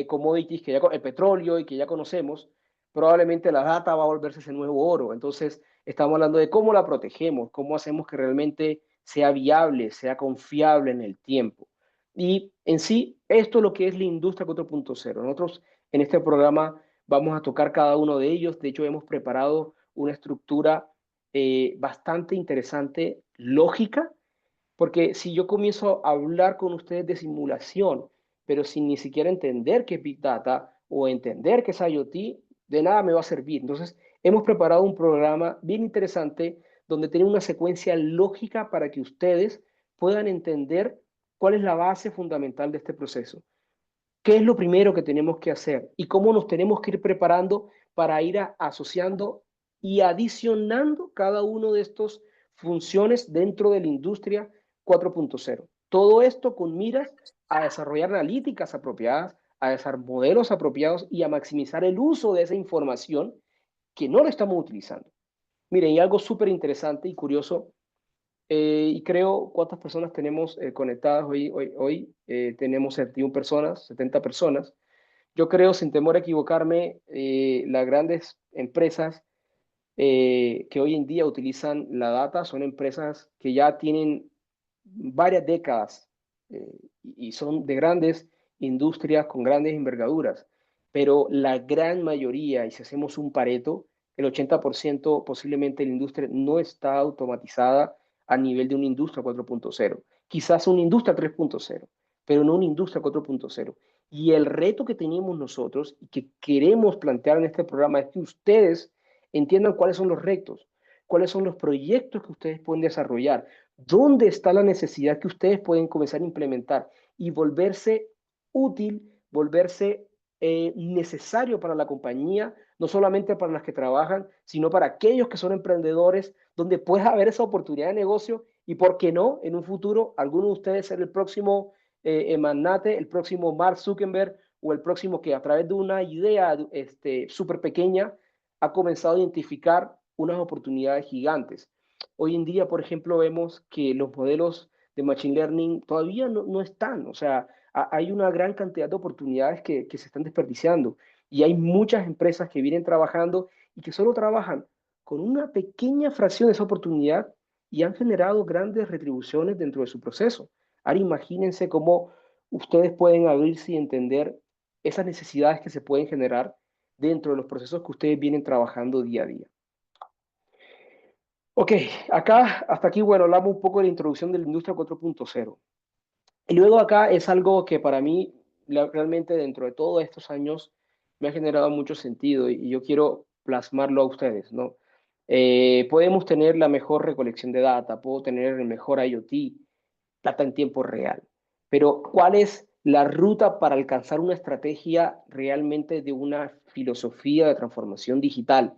Speaker 2: commodities, el petróleo y que ya conocemos. Probablemente la data va a volverse ese nuevo oro. Entonces, estamos hablando de cómo la protegemos, cómo hacemos que realmente sea viable, sea confiable en el tiempo. Y en sí, esto es lo que es la industria 4.0. Nosotros en este programa vamos a tocar cada uno de ellos. De hecho, hemos preparado una estructura bastante interesante, lógica, porque si yo comienzo a hablar con ustedes de simulación, pero sin ni siquiera entender qué es Big Data o entender qué es IoT, de nada me va a servir. Entonces, hemos preparado un programa bien interesante donde tiene una secuencia lógica para que ustedes puedan entender cuál es la base fundamental de este proceso. ¿Qué es lo primero que tenemos que hacer? ¿Y cómo nos tenemos que ir preparando para ir asociando y adicionando cada uno de estos funciones dentro de la industria 4.0? Todo esto con miras a desarrollar analíticas apropiadas, a desarrollar modelos apropiados y a maximizar el uso de esa información que no la estamos utilizando. Miren, y algo súper interesante y curioso, y creo, ¿cuántas personas tenemos conectadas hoy? Tenemos 71 personas, 70 personas. Yo creo, sin temor a equivocarme, las grandes empresas que hoy en día utilizan la data son empresas que ya tienen varias décadas y son de grandes industrias con grandes envergaduras. Pero la gran mayoría, y si hacemos un pareto, el 80% posiblemente de la industria no está automatizada a nivel de una industria 4.0. Quizás una industria 3.0, pero no una industria 4.0. Y el reto que tenemos nosotros y que queremos plantear en este programa es que ustedes entiendan cuáles son los retos, cuáles son los proyectos que ustedes pueden desarrollar, dónde está la necesidad que ustedes pueden comenzar a implementar y volverse útil, volverse necesario para la compañía, no solamente para las que trabajan, sino para aquellos que son emprendedores, donde pueda haber esa oportunidad de negocio y, ¿por qué no? En un futuro, alguno de ustedes ser el próximo magnate, el próximo Mark Zuckerberg o el próximo que a través de una idea súper pequeña ha comenzado a identificar unas oportunidades gigantes. Hoy en día, por ejemplo, vemos que los modelos de Machine Learning todavía no están, o sea, hay una gran cantidad de oportunidades que se están desperdiciando y hay muchas empresas que vienen trabajando y que solo trabajan con una pequeña fracción de esa oportunidad y han generado grandes retribuciones dentro de su proceso. Ahora imagínense cómo ustedes pueden abrirse y entender esas necesidades que se pueden generar dentro de los procesos que ustedes vienen trabajando día a día. Ok, acá, hasta aquí, bueno, hablamos un poco de la introducción de la industria 4.0. Y luego acá es algo que para mí, realmente dentro de todos estos años, me ha generado mucho sentido y yo quiero plasmarlo a ustedes, ¿no? Podemos tener la mejor recolección de data, puedo tener el mejor IoT, data en tiempo real, pero ¿cuál es la ruta para alcanzar una estrategia realmente de una filosofía de transformación digital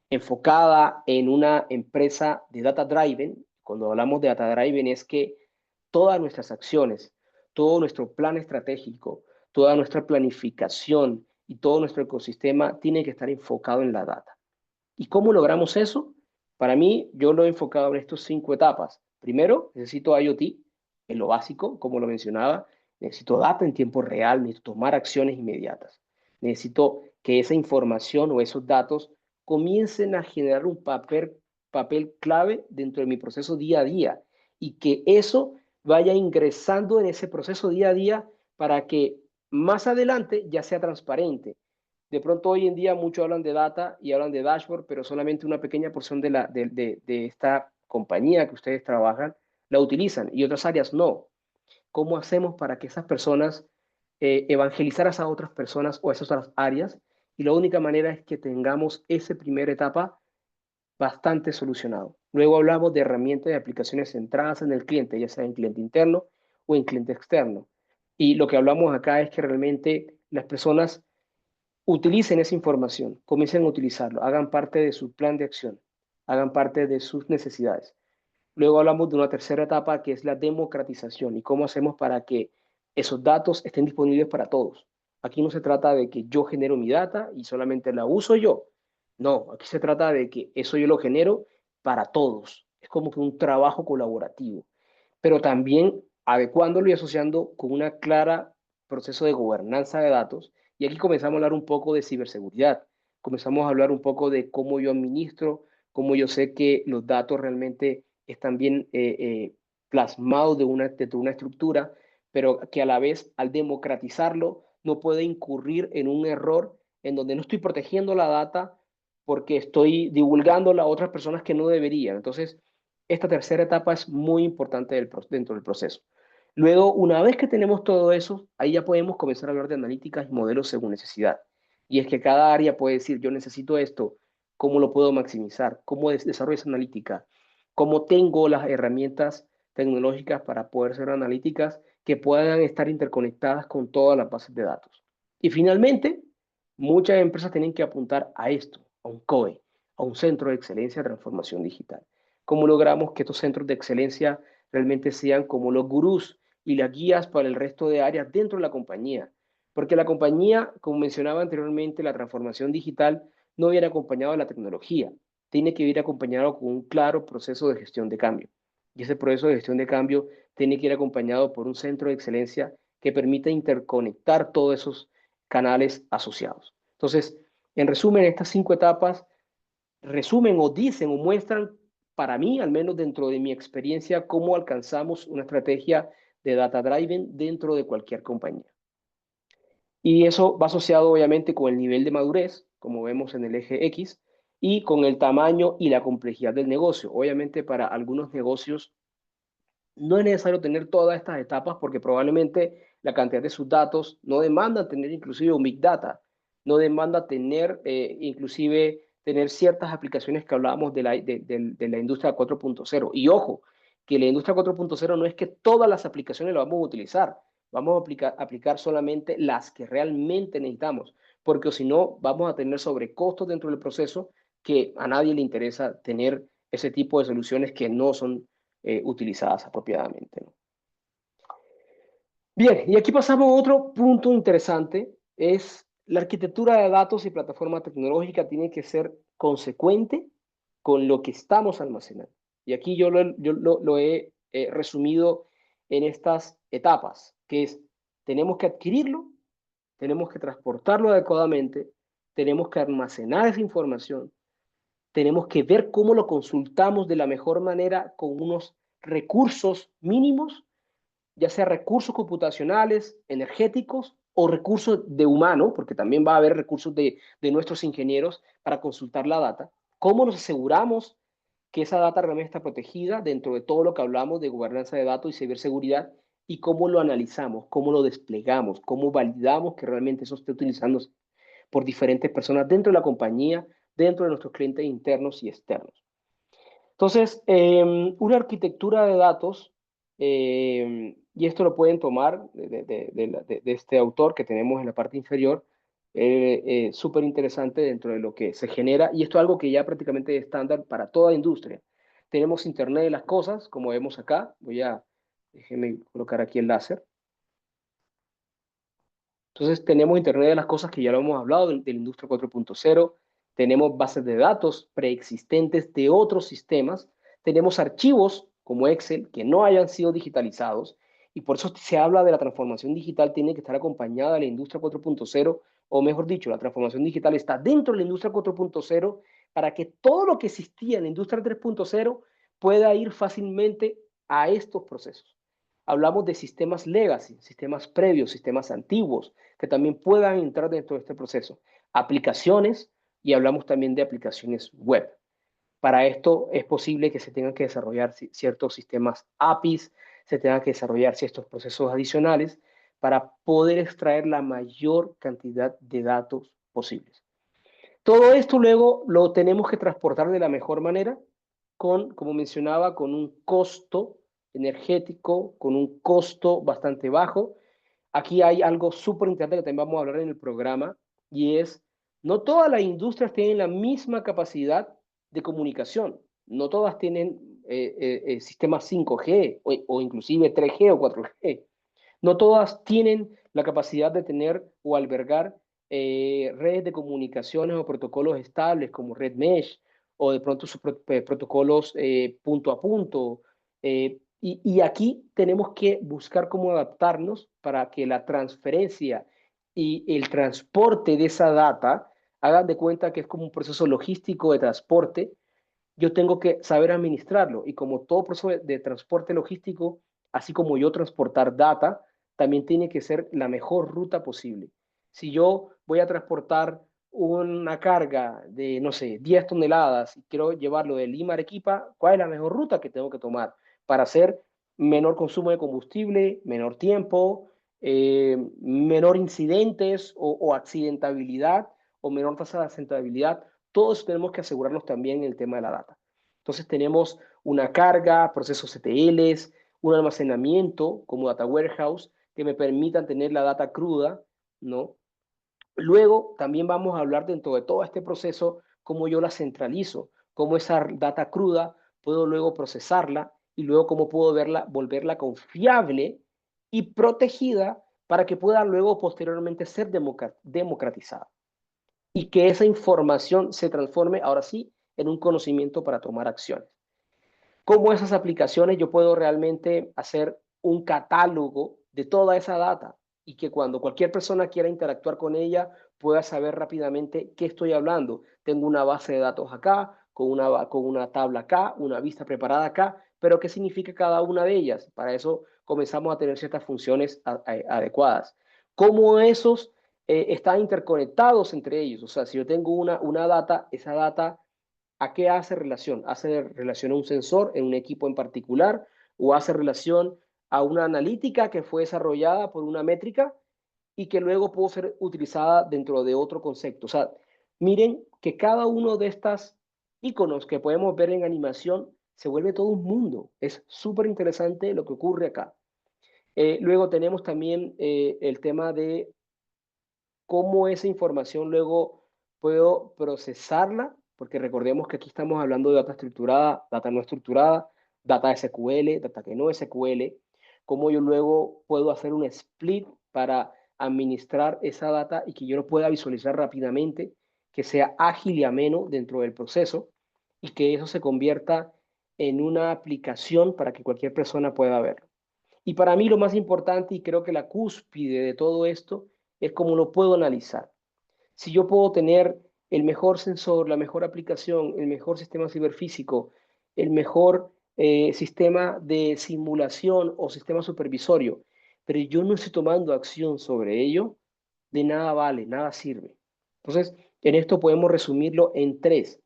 Speaker 2: enfocada en una empresa de data driven? Cuando hablamos de data driven es que todas nuestras acciones, todo nuestro plan estratégico, toda nuestra planificación y todo nuestro ecosistema tiene que estar enfocado en la data. ¿Y cómo logramos eso? Para mí, yo lo he enfocado en estas 5 etapas. Primero, necesito IoT, en lo básico, como lo mencionaba. Necesito data en tiempo real, necesito tomar acciones inmediatas. Necesito que esa información o esos datos comiencen a generar un papel clave dentro de mi proceso día a día y que eso vaya ingresando en ese proceso día a día para que más adelante ya sea transparente. De pronto hoy en día muchos hablan de data y hablan de dashboard, pero solamente una pequeña porción de esta compañía que ustedes trabajan la utilizan y otras áreas no. ¿Cómo hacemos para que esas personas evangelizar a esas otras personas o a esas otras áreas? Y la única manera es que tengamos esa primera etapa bastante solucionado. Luego hablamos de herramientas y aplicaciones centradas en el cliente, ya sea en cliente interno o en cliente externo. Y lo que hablamos acá es que realmente las personas utilicen esa información, comiencen a utilizarlo, hagan parte de su plan de acción, hagan parte de sus necesidades. Luego hablamos de una tercera etapa que es la democratización y cómo hacemos para que esos datos estén disponibles para todos. Aquí no se trata de que yo genero mi data y solamente la uso yo. No, aquí se trata de que eso yo lo genero para todos. Es como que un trabajo colaborativo, pero también adecuándolo y asociando con una clara proceso de gobernanza de datos. Y aquí comenzamos a hablar un poco de ciberseguridad. Comenzamos a hablar un poco de cómo yo administro, cómo yo sé que los datos realmente están bien plasmados de una estructura, pero que a la vez al democratizarlo no puede incurrir en un error en donde no estoy protegiendo la data porque estoy divulgándola a otras personas que no deberían. Entonces, esta tercera etapa es muy importante dentro del proceso. Luego, una vez que tenemos todo eso, ahí ya podemos comenzar a hablar de analíticas y modelos según necesidad. Y es que cada área puede decir, yo necesito esto, ¿cómo lo puedo maximizar? ¿Cómo desarrollo esa analítica? ¿Cómo tengo las herramientas tecnológicas para poder hacer analíticas que puedan estar interconectadas con todas las bases de datos? Y finalmente, muchas empresas tienen que apuntar a esto, a un COE, a un Centro de Excelencia de Transformación Digital. ¿Cómo logramos que estos centros de excelencia realmente sean como los gurús y las guías para el resto de áreas dentro de la compañía? Porque la compañía, como mencionaba anteriormente, la transformación digital no viene acompañado de la tecnología, tiene que ir acompañado con un claro proceso de gestión de cambio. Y ese proceso de gestión de cambio tiene que ir acompañado por un centro de excelencia que permita interconectar todos esos canales asociados. Entonces, en resumen, estas 5 etapas resumen o dicen o muestran, para mí, al menos dentro de mi experiencia, cómo alcanzamos una estrategia de data driven dentro de cualquier compañía. Y eso va asociado obviamente con el nivel de madurez, como vemos en el eje X, y con el tamaño y la complejidad del negocio. Obviamente para algunos negocios no es necesario tener todas estas etapas porque probablemente la cantidad de sus datos no demanda tener inclusive un Big Data, no demanda tener inclusive tener ciertas aplicaciones que hablábamos de la industria 4.0. Y ojo, que la industria 4.0 no es que todas las aplicaciones las vamos a utilizar, vamos a aplicar solamente las que realmente necesitamos, porque si no vamos a tener sobrecostos dentro del proceso que a nadie le interesa tener ese tipo de soluciones que no son utilizadas apropiadamente, ¿no? Bien, y aquí pasamos a otro punto interesante, es la arquitectura de datos y plataforma tecnológica tiene que ser consecuente con lo que estamos almacenando. Y aquí yo lo he resumido en estas etapas, que es, tenemos que adquirirlo, tenemos que transportarlo adecuadamente, tenemos que almacenar esa información, tenemos que ver cómo lo consultamos de la mejor manera con unos recursos mínimos, ya sea recursos computacionales, energéticos o recursos de humano, porque también va a haber recursos de nuestros ingenieros para consultar la data. ¿Cómo nos aseguramos que esa data realmente está protegida dentro de todo lo que hablamos de gobernanza de datos y ciberseguridad? Y cómo lo analizamos, cómo lo desplegamos, cómo validamos que realmente eso esté utilizándose por diferentes personas dentro de la compañía, dentro de nuestros clientes internos y externos. Entonces, una arquitectura de datos, y esto lo pueden tomar de este autor que tenemos en la parte inferior, súper interesante dentro de lo que se genera, y esto es algo que ya prácticamente es estándar para toda industria. Tenemos Internet de las cosas, como vemos acá, déjenme colocar aquí el láser. Entonces tenemos Internet de las cosas que ya lo hemos hablado, de la industria 4.0, tenemos bases de datos preexistentes de otros sistemas, tenemos archivos como Excel que no hayan sido digitalizados y por eso se habla de la transformación digital, tiene que estar acompañada de la industria 4.0, o mejor dicho, la transformación digital está dentro de la industria 4.0 para que todo lo que existía en la industria 3.0 pueda ir fácilmente a estos procesos. Hablamos de sistemas legacy, sistemas previos, sistemas antiguos, que también puedan entrar dentro de este proceso. Aplicaciones, y hablamos también de aplicaciones web. Para esto es posible que se tengan que desarrollar ciertos sistemas APIs, se tengan que desarrollar ciertos procesos adicionales para poder extraer la mayor cantidad de datos posibles. Todo esto luego lo tenemos que transportar de la mejor manera, como mencionaba, con un costo energético, con un costo bastante bajo. Aquí hay algo súper interesante que también vamos a hablar en el programa, y es, no todas las industrias tienen la misma capacidad de comunicación. No todas tienen sistemas 5G o inclusive 3G o 4G. No todas tienen la capacidad de tener o albergar redes de comunicaciones o protocolos estables como Red Mesh o de pronto sus protocolos punto a punto. Y aquí tenemos que buscar cómo adaptarnos para que la transferencia y el transporte de esa data, hagan de cuenta que es como un proceso logístico de transporte. Yo tengo que saber administrarlo y como todo proceso de transporte logístico, así como yo transportar data, también tiene que ser la mejor ruta posible. Si yo voy a transportar una carga de, no sé, 10 toneladas y quiero llevarlo de Lima a Arequipa, ¿cuál es la mejor ruta que tengo que tomar para hacer menor consumo de combustible, menor tiempo, menor incidentes o accidentabilidad o menor tasa de accidentabilidad? Todos tenemos que asegurarnos también en el tema de la data. Entonces tenemos una carga, procesos ETLs, un almacenamiento como Data Warehouse que me permitan tener la data cruda, ¿no? Luego también vamos a hablar dentro de todo este proceso cómo yo la centralizo, cómo esa data cruda puedo luego procesarla y luego cómo puedo volverla confiable y protegida para que pueda luego posteriormente ser democratizada y que esa información se transforme ahora sí en un conocimiento para tomar acciones. ¿Cómo esas aplicaciones yo puedo realmente hacer un catálogo de toda esa data y que cuando cualquier persona quiera interactuar con ella pueda saber rápidamente qué estoy hablando? Tengo una base de datos acá, con una tabla acá, una vista preparada acá, pero ¿qué significa cada una de ellas? Para eso comenzamos a tener ciertas funciones adecuadas. ¿Cómo esos están interconectados entre ellos? O sea, si yo tengo una data, esa data, ¿a qué hace relación? ¿Hace relación a un sensor en un equipo en particular o hace relación a una analítica que fue desarrollada por una métrica y que luego pudo ser utilizada dentro de otro concepto? O sea, miren que cada uno de estas iconos que podemos ver en animación se vuelve todo un mundo. Es súper interesante lo que ocurre acá. Luego tenemos también el tema de cómo esa información luego puedo procesarla, porque recordemos que aquí estamos hablando de data estructurada, data no estructurada, data SQL, data que no SQL, cómo yo luego puedo hacer un split para administrar esa data y que yo lo pueda visualizar rápidamente, que sea ágil y ameno dentro del proceso y que eso se convierta en una aplicación para que cualquier persona pueda verlo. Y para mí lo más importante, y creo que la cúspide de todo esto, es cómo lo puedo analizar. Si yo puedo tener el mejor sensor, la mejor aplicación, el mejor sistema ciberfísico, el mejor sistema de simulación o sistema supervisorio, pero yo no estoy tomando acción sobre ello, de nada vale, nada sirve. Entonces, en esto podemos resumirlo en tres.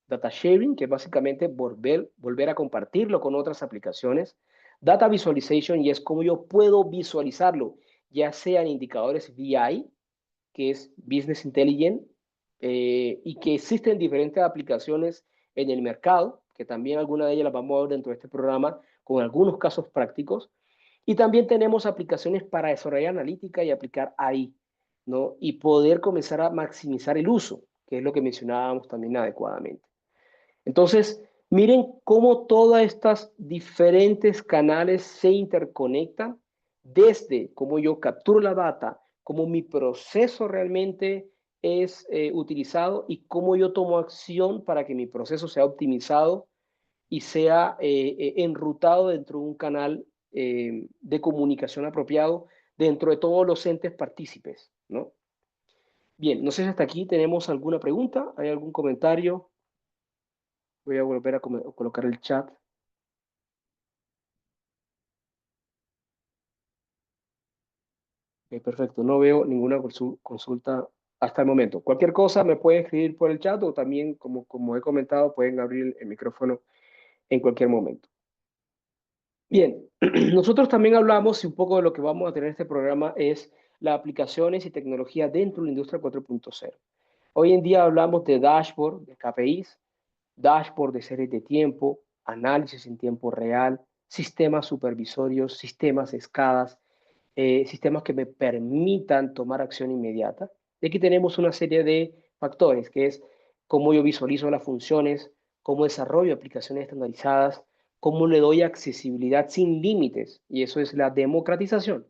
Speaker 2: Data sharing, que es básicamente volver a compartirlo con otras aplicaciones. Data visualization, y es cómo yo puedo visualizarlo, ya sean indicadores BI, que es Business Intelligence, y que existen diferentes aplicaciones en el mercado, que también algunas de ellas las vamos a ver dentro de este programa con algunos casos prácticos. Y también tenemos aplicaciones para desarrollar analítica y aplicar AI, ¿no? Y poder comenzar a maximizar el uso, que es lo que mencionábamos también adecuadamente. Entonces, miren cómo todas estas diferentes canales se interconectan desde cómo yo capturo la data, cómo mi proceso realmente es utilizado y cómo yo tomo acción para que mi proceso sea optimizado y sea enrutado dentro de un canal de comunicación apropiado dentro de todos los entes partícipes, ¿no? Bien, no sé si hasta aquí tenemos alguna pregunta, ¿hay algún comentario? Voy a volver a colocar el chat. Perfecto, no veo ninguna consulta hasta el momento. Cualquier cosa me pueden escribir por el chat o también, como he comentado, pueden abrir el micrófono en cualquier momento. Bien, nosotros también hablamos y un poco de lo que vamos a tener en este programa es las aplicaciones y tecnología dentro de la industria 4.0. Hoy en día hablamos de dashboard, de KPIs, dashboard de series de tiempo, análisis en tiempo real, sistemas supervisorios, sistemas escadas, sistemas que me permitan tomar acción inmediata. Y aquí tenemos una serie de factores, que es cómo yo visualizo las funciones, cómo desarrollo aplicaciones estandarizadas, cómo le doy accesibilidad sin límites, y eso es la democratización.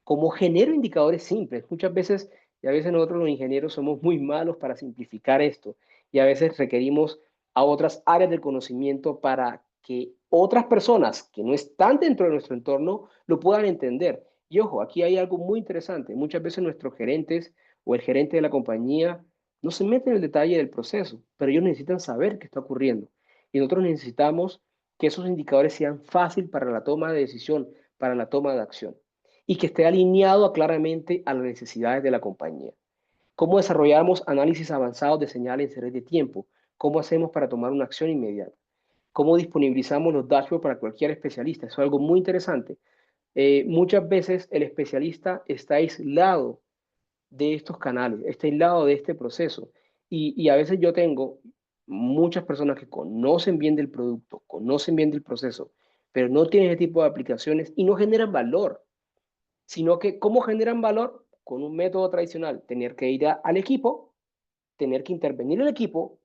Speaker 2: Cómo genero indicadores simples. Muchas veces, y a veces nosotros los ingenieros somos muy malos para simplificar esto, y a veces requerimos a otras áreas del conocimiento para que otras personas que no están dentro de nuestro entorno lo puedan entender. Y ojo, aquí hay algo muy interesante. Muchas veces nuestros gerentes o el gerente de la compañía no se meten en el detalle del proceso, pero ellos necesitan saber qué está ocurriendo. Y nosotros necesitamos que esos indicadores sean fáciles para la toma de decisión, para la toma de acción, y que esté alineado claramente a las necesidades de la compañía. ¿Cómo desarrollamos análisis avanzados de señales en series de tiempo? ¿Cómo hacemos para tomar una acción inmediata? ¿Cómo disponibilizamos los dashboards para cualquier especialista? Eso es algo muy interesante. Muchas veces el especialista está aislado de estos canales, está aislado de este proceso. Y a veces yo tengo muchas personas que conocen bien del producto, conocen bien del proceso, pero no tienen ese tipo de aplicaciones y no generan valor, sino que ¿cómo generan valor? Con un método tradicional, tener que ir al equipo, tener que intervenir el equipo,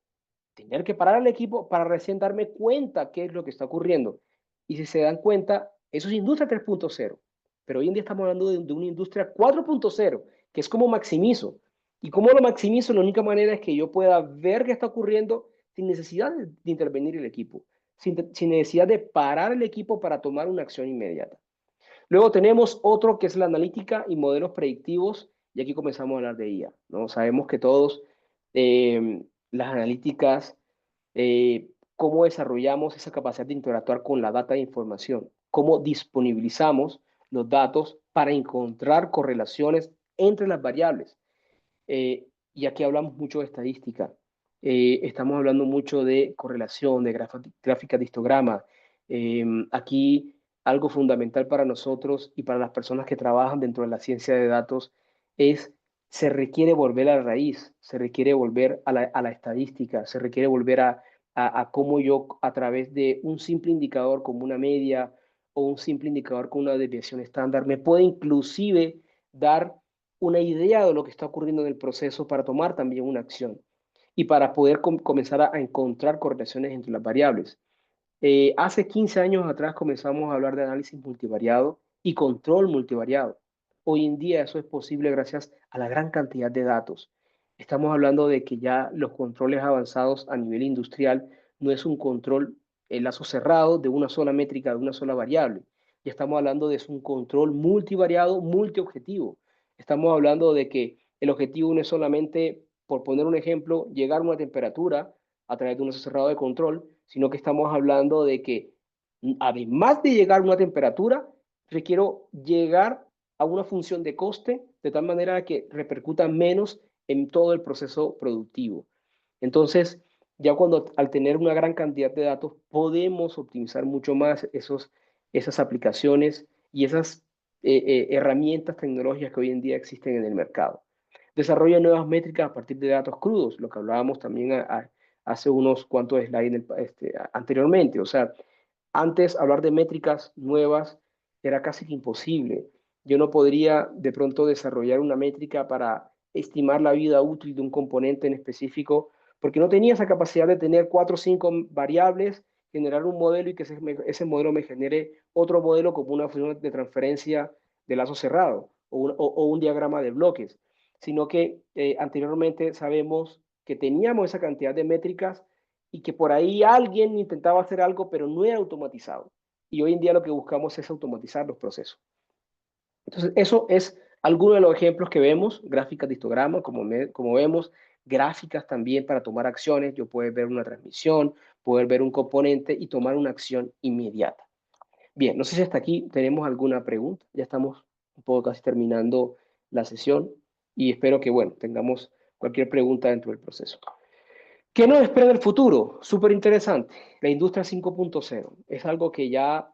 Speaker 2: tener que parar al equipo para recién darme cuenta qué es lo que está ocurriendo. Y si se dan cuenta, eso es industria 3.0. Pero hoy en día estamos hablando de una industria 4.0, que es como maximizo. ¿Y cómo lo maximizo? La única manera es que yo pueda ver qué está ocurriendo sin necesidad de intervenir el equipo, sin necesidad de parar el equipo para tomar una acción inmediata. Luego tenemos otro que es la analítica y modelos predictivos, y aquí comenzamos a hablar de IA, ¿no? Sabemos que todos las analíticas, cómo desarrollamos esa capacidad de interactuar con la data de información, cómo disponibilizamos los datos para encontrar correlaciones entre las variables. Y aquí hablamos mucho de estadística. Estamos hablando mucho de correlación, de gráfica de histograma. Aquí algo fundamental para nosotros y para las personas que trabajan dentro de la ciencia de datos es, se requiere volver a la raíz, se requiere volver a la estadística, se requiere volver a cómo yo a través de un simple indicador como una media o un simple indicador con una desviación estándar, me puede inclusive dar una idea de lo que está ocurriendo en el proceso para tomar también una acción y para poder comenzar a encontrar correlaciones entre las variables. Hace 15 años atrás comenzamos a hablar de análisis multivariado y control multivariado. Hoy en día eso es posible gracias a la gran cantidad de datos. Estamos hablando de que ya los controles avanzados a nivel industrial no es un control en lazo cerrado de una sola métrica, de una sola variable. Ya estamos hablando de un control multivariado, multiobjetivo. Estamos hablando de que el objetivo no es solamente, por poner un ejemplo, llegar a una temperatura a través de un lazo cerrado de control, sino que estamos hablando de que además de llegar a una temperatura, requiero llegar a una función de coste de tal manera que repercuta menos en todo el proceso productivo. Entonces, ya cuando al tener una gran cantidad de datos, podemos optimizar mucho más esas aplicaciones y esas herramientas tecnológicas que hoy en día existen en el mercado. Desarrolla nuevas métricas a partir de datos crudos, lo que hablábamos también hace unos cuantos slides anteriormente. O sea, antes hablar de métricas nuevas era casi que imposible. Yo no podría de pronto desarrollar una métrica para estimar la vida útil de un componente en específico, porque no tenía esa capacidad de tener 4 o 5 variables, generar un modelo y que ese modelo me genere otro modelo como una función de transferencia de lazo cerrado o un diagrama de bloques, sino que anteriormente sabemos que teníamos esa cantidad de métricas y que por ahí alguien intentaba hacer algo, pero no era automatizado. Y hoy en día lo que buscamos es automatizar los procesos. Entonces, eso es alguno de los ejemplos que vemos, gráficas de histograma, como vemos, gráficas también para tomar acciones. Yo puedo ver una transmisión, poder ver un componente y tomar una acción inmediata. Bien, no sé si hasta aquí tenemos alguna pregunta. Ya estamos un poco casi terminando la sesión y espero que, bueno, tengamos cualquier pregunta dentro del proceso. ¿Qué nos espera en el futuro? Súper interesante. La industria 5.0 es algo que ya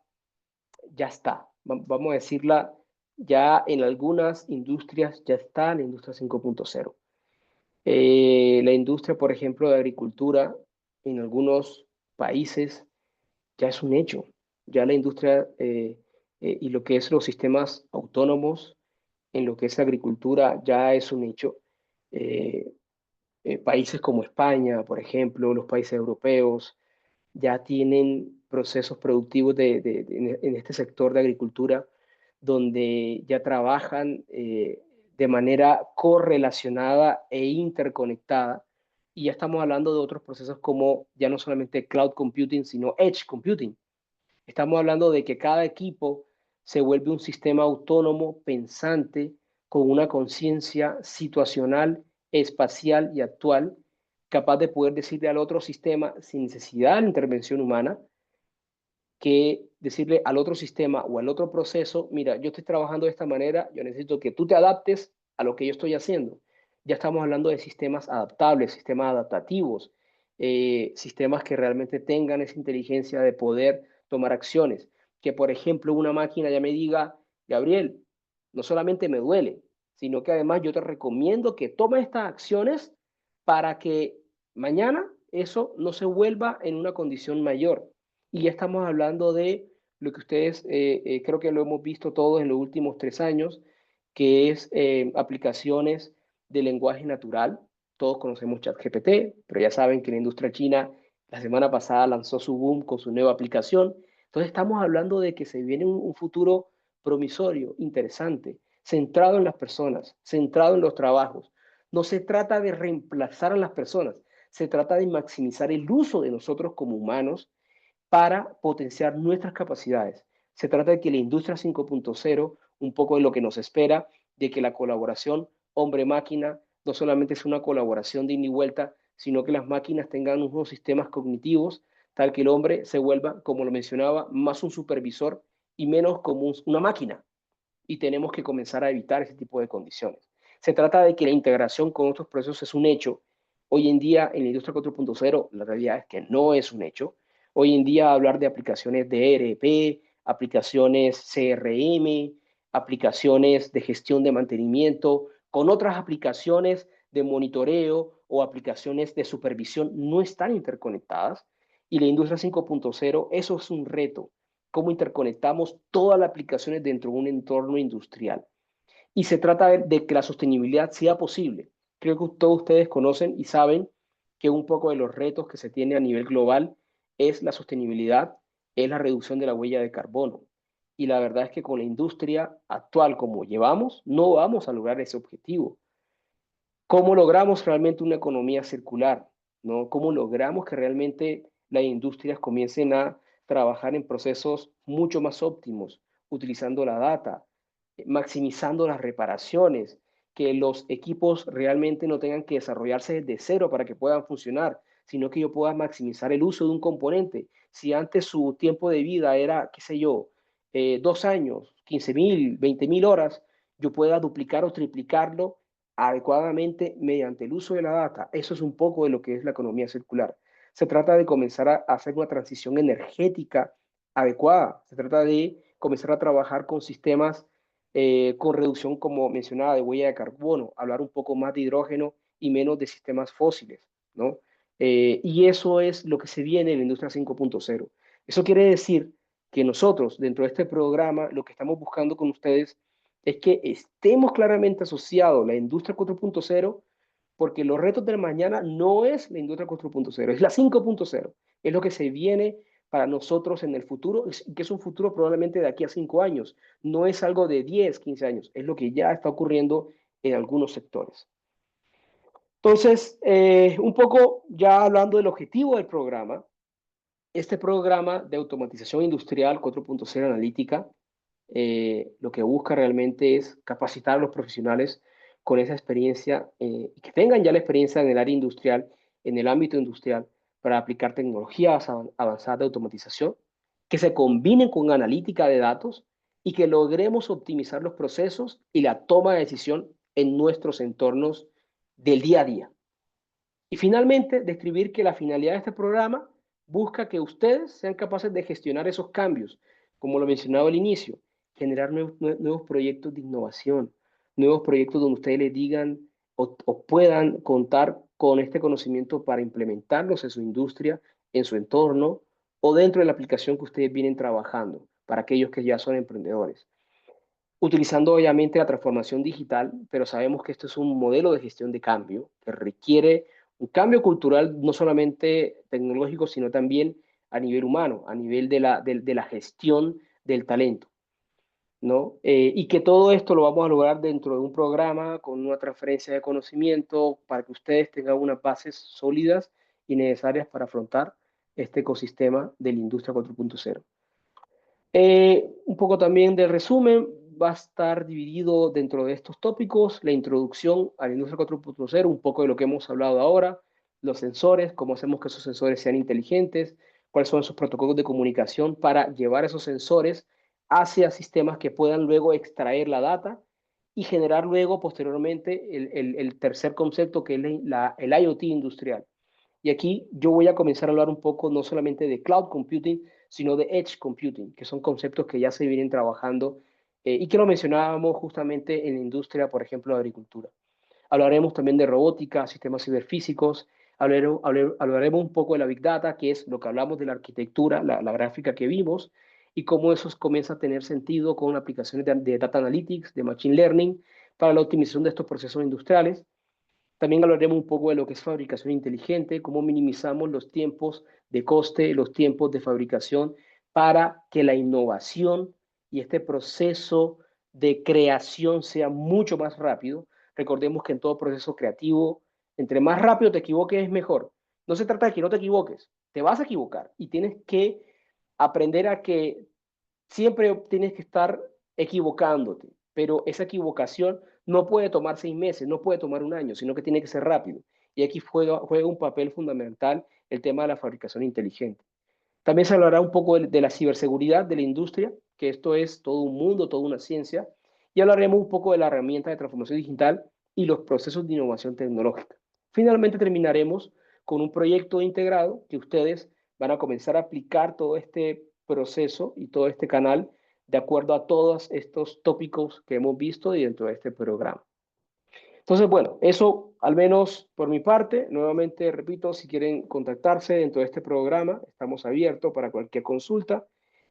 Speaker 2: está. Vamos a decirla, ya en algunas industrias ya está la industria 5.0. La industria, por ejemplo, de agricultura en algunos países ya es un hecho. Ya la industria y lo que es los sistemas autónomos en lo que es agricultura ya es un hecho. Eh, Países como España, por ejemplo, los países europeos, ya tienen procesos productivos en este sector de agricultura donde ya trabajan de manera correlacionada e interconectada. Y ya estamos hablando de otros procesos como ya no solamente cloud computing, sino edge computing. Estamos hablando de que cada equipo se vuelve un sistema autónomo, pensante, con una conciencia situacional, espacial y actual, capaz de poder decirle al otro sistema, sin necesidad de intervención humana, que decirle al otro sistema o al otro proceso, mira, yo estoy trabajando de esta manera, yo necesito que tú te adaptes a lo que yo estoy haciendo. Ya estamos hablando de sistemas adaptables, sistemas adaptativos, sistemas que realmente tengan esa inteligencia de poder tomar acciones. Que, por ejemplo, una máquina ya me diga, Gabriel, no solamente me duele, sino que además yo te recomiendo que tomes estas acciones para que mañana eso no se vuelva en una condición mayor. Y ya estamos hablando de lo que ustedes creo que lo hemos visto todos en los últimos 3 años, que es aplicaciones de lenguaje natural. Todos conocemos ChatGPT, pero ya saben que la industria china la semana pasada lanzó su boom con su nueva aplicación. Entonces estamos hablando de que se viene un futuro promisorio, interesante, centrado en las personas, centrado en los trabajos. No se trata de reemplazar a las personas, se trata de maximizar el uso de nosotros como humanos para potenciar nuestras capacidades. Se trata de que la industria 5.0, un poco de lo que nos espera, de que la colaboración hombre-máquina no solamente es una colaboración de ida y vuelta, sino que las máquinas tengan unos sistemas cognitivos tal que el hombre se vuelva, como lo mencionaba, más un supervisor y menos como una máquina. Y tenemos que comenzar a evitar ese tipo de condiciones. Se trata de que la integración con otros procesos es un hecho. Hoy en día, en la industria 4.0, la realidad es que no es un hecho. Hoy en día, hablar de aplicaciones de ERP, aplicaciones CRM, aplicaciones de gestión de mantenimiento, con otras aplicaciones de monitoreo o aplicaciones de supervisión no están interconectadas. Y la industria 5.0, eso es un reto, cómo interconectamos todas las aplicaciones dentro de un entorno industrial. Y se trata de que la sostenibilidad sea posible. Creo que todos ustedes conocen y saben que un poco de los retos que se tiene a nivel global es la sostenibilidad, es la reducción de la huella de carbono. Y la verdad es que con la industria actual como llevamos, no vamos a lograr ese objetivo. ¿Cómo logramos realmente una economía circular? ¿No? ¿Cómo logramos que realmente las industrias comiencen a trabajar en procesos mucho más óptimos, utilizando la data, maximizando las reparaciones, que los equipos realmente no tengan que desarrollarse desde cero para que puedan funcionar, sino que yo pueda maximizar el uso de un componente? Si antes su tiempo de vida era, qué sé yo, 2 años, 15.000, 20.000 horas, yo pueda duplicar o triplicarlo adecuadamente mediante el uso de la data. Eso es un poco de lo que es la economía circular. Se trata de comenzar a hacer una transición energética adecuada. Se trata de comenzar a trabajar con sistemas con reducción, como mencionaba, de huella de carbono, hablar un poco más de hidrógeno y menos de sistemas fósiles, ¿no? Y eso es lo que se viene en la industria 5.0. Eso quiere decir que nosotros, dentro de este programa, lo que estamos buscando con ustedes es que estemos claramente asociados a la industria 4.0, porque los retos del mañana no es la industria 4.0, es la 5.0, es lo que se viene para nosotros en el futuro, que es un futuro probablemente de aquí a 5 años. No es algo de 10, 15 años, es lo que ya está ocurriendo en algunos sectores. Entonces, un poco ya hablando del objetivo del programa, este programa de automatización industrial 4.0 analítica, lo que busca realmente es capacitar a los profesionales con esa experiencia, que tengan ya la experiencia en el área industrial, en el ámbito industrial, para aplicar tecnologías avanzadas de automatización, que se combinen con analítica de datos y que logremos optimizar los procesos y la toma de decisión en nuestros entornos del día a día. Y finalmente, describir que la finalidad de este programa busca que ustedes sean capaces de gestionar esos cambios, como lo mencionaba al inicio, generar nuevos proyectos de innovación, nuevos proyectos donde ustedes les digan o puedan contar con este conocimiento para implementarlos en su industria, en su entorno o dentro de la aplicación que ustedes vienen trabajando, para aquellos que ya son emprendedores utilizando obviamente la transformación digital, pero sabemos que esto es un modelo de gestión de cambio que requiere un cambio cultural no solamente tecnológico, sino también a nivel humano, a nivel de la gestión del talento, ¿no? Y que todo esto lo vamos a lograr dentro de un programa con una transferencia de conocimiento para que ustedes tengan unas bases sólidas y necesarias para afrontar este ecosistema de la industria 4.0. Un poco también de resumen, va a estar dividido dentro de estos tópicos, la introducción a la industria 4.0, un poco de lo que hemos hablado ahora, los sensores, cómo hacemos que esos sensores sean inteligentes, cuáles son esos protocolos de comunicación para llevar esos sensores hacia sistemas que puedan luego extraer la data y generar luego, posteriormente, el tercer concepto que es el IoT industrial. Y aquí yo voy a comenzar a hablar un poco no solamente de cloud computing, sino de edge computing, que son conceptos que ya se vienen trabajando y que lo mencionábamos justamente en la industria, por ejemplo, de agricultura. Hablaremos también de robótica, sistemas ciberfísicos, hablaremos un poco de la Big Data, que es lo que hablamos de la arquitectura, la gráfica que vimos, y cómo eso comienza a tener sentido con aplicaciones de Data Analytics, de Machine Learning, para la optimización de estos procesos industriales. También hablaremos un poco de lo que es fabricación inteligente, cómo minimizamos los tiempos de coste, los tiempos de fabricación para que la innovación y este proceso de creación sea mucho más rápido. Recordemos que en todo proceso creativo, entre más rápido te equivoques es mejor. No se trata de que no te equivoques, te vas a equivocar y tienes que aprender a que siempre tienes que estar equivocándote, pero esa equivocación no puede tomar 6 meses, no puede tomar un año, sino que tiene que ser rápido. Y aquí juega un papel fundamental el tema de la fabricación inteligente. También se hablará un poco de la ciberseguridad de la industria, que esto es todo un mundo, toda una ciencia, y hablaremos un poco de la herramienta de transformación digital y los procesos de innovación tecnológica. Finalmente terminaremos con un proyecto integrado que ustedes van a comenzar a aplicar todo este proceso y todo este canal de acuerdo a todos estos tópicos que hemos visto dentro de este programa. Entonces, bueno, eso al menos por mi parte. Nuevamente, repito, si quieren contactarse dentro de este programa, estamos abiertos para cualquier consulta.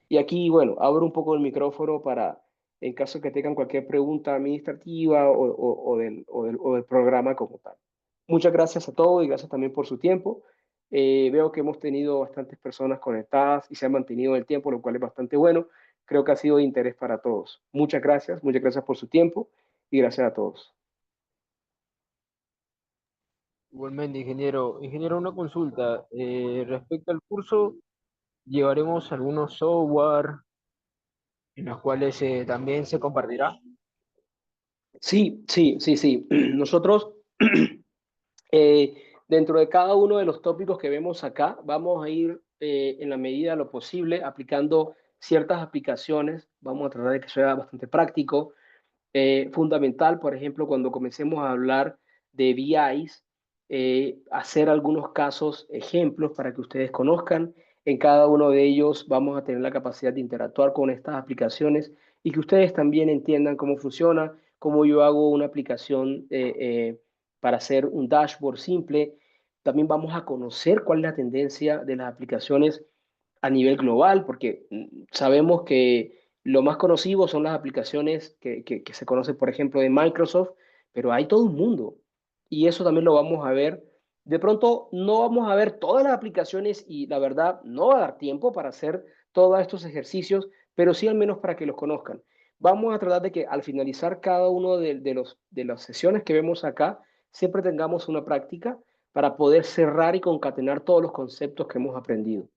Speaker 2: Y aquí, bueno, abro un poco el micrófono para, en caso que tengan cualquier pregunta administrativa o del programa como tal. Muchas gracias a todos y gracias también por su tiempo. Veo que hemos tenido bastantes personas conectadas y se han mantenido en el tiempo, lo cual es bastante bueno. Creo que ha sido de interés para todos. Muchas gracias por su tiempo y gracias a todos.
Speaker 3: Igualmente, ingeniero. Ingeniero, una consulta. Respecto al curso, llevaremos algunos software en los cuales también se compartirá.
Speaker 2: Sí, sí, sí, sí. Nosotros, dentro de cada uno de los tópicos que vemos acá, vamos a ir en la medida de lo posible aplicando ciertas aplicaciones. Vamos a tratar de que sea bastante práctico. Fundamental, por ejemplo, cuando comencemos a hablar de VIs, hacer algunos casos, ejemplos para que ustedes conozcan. En cada uno de ellos vamos a tener la capacidad de interactuar con estas aplicaciones y que ustedes también entiendan cómo funciona, cómo yo hago una aplicación para hacer un dashboard simple. También vamos a conocer cuál es la tendencia de las aplicaciones a nivel global, porque sabemos que lo más conocido son las aplicaciones que se conocen, por ejemplo, de Microsoft, pero hay todo un mundo. Y eso también lo vamos a ver De pronto no vamos a ver todas las aplicaciones y la verdad no va a dar tiempo para hacer todos estos ejercicios, pero sí al menos para que los conozcan. Vamos a tratar de que al finalizar cada uno de las sesiones que vemos acá, siempre tengamos una práctica para poder cerrar y concatenar todos los conceptos que hemos aprendido.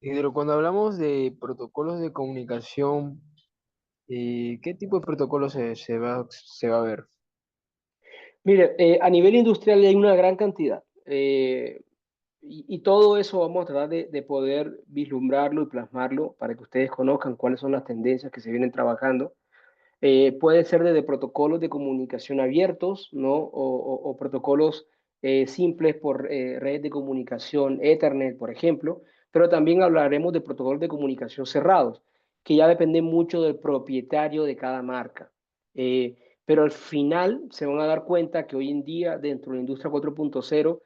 Speaker 3: Ingeniero, cuando hablamos de protocolos de comunicación, ¿qué tipo de protocolos se va a ver?
Speaker 2: Mire, a nivel industrial hay una gran cantidad. Y todo eso vamos a tratar de poder vislumbrarlo y plasmarlo para que ustedes conozcan cuáles son las tendencias que se vienen trabajando. Puede ser desde protocolos de comunicación abiertos, ¿no? O protocolos simples por redes de comunicación Ethernet, por ejemplo, pero también hablaremos de protocolos de comunicación cerrados, que ya dependen mucho del propietario de cada marca. Eh, pero al final se van a dar cuenta que hoy en día, dentro de la industria 4.0,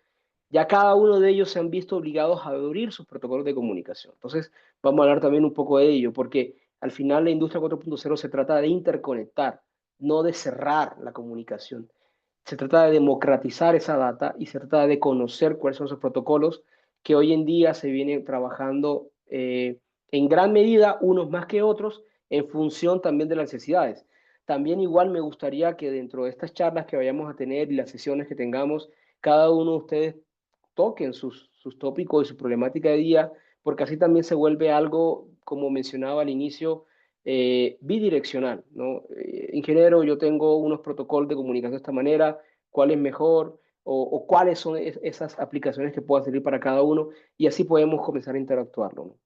Speaker 2: ya cada uno de ellos se han visto obligados a abrir sus protocolos de comunicación. Entonces, vamos a hablar también un poco de ello, porque al final la industria 4.0 se trata de interconectar, no de cerrar la comunicación. Se trata de democratizar esa data y se trata de conocer cuáles son esos protocolos que hoy en día se vienen trabajando en gran medida, unos más que otros, en función también de las necesidades. También igual me gustaría que dentro de estas charlas que vayamos a tener y las sesiones que tengamos, cada uno de ustedes toquen sus tópicos y su problemática de día, porque así también se vuelve algo, como mencionaba al inicio, bidireccional, ¿no? Ingeniero, yo tengo unos protocolos de comunicación de esta manera, ¿cuál es mejor? O cuáles son esas aplicaciones que puedan servir para cada uno, y así podemos comenzar a interactuarlo, ¿no?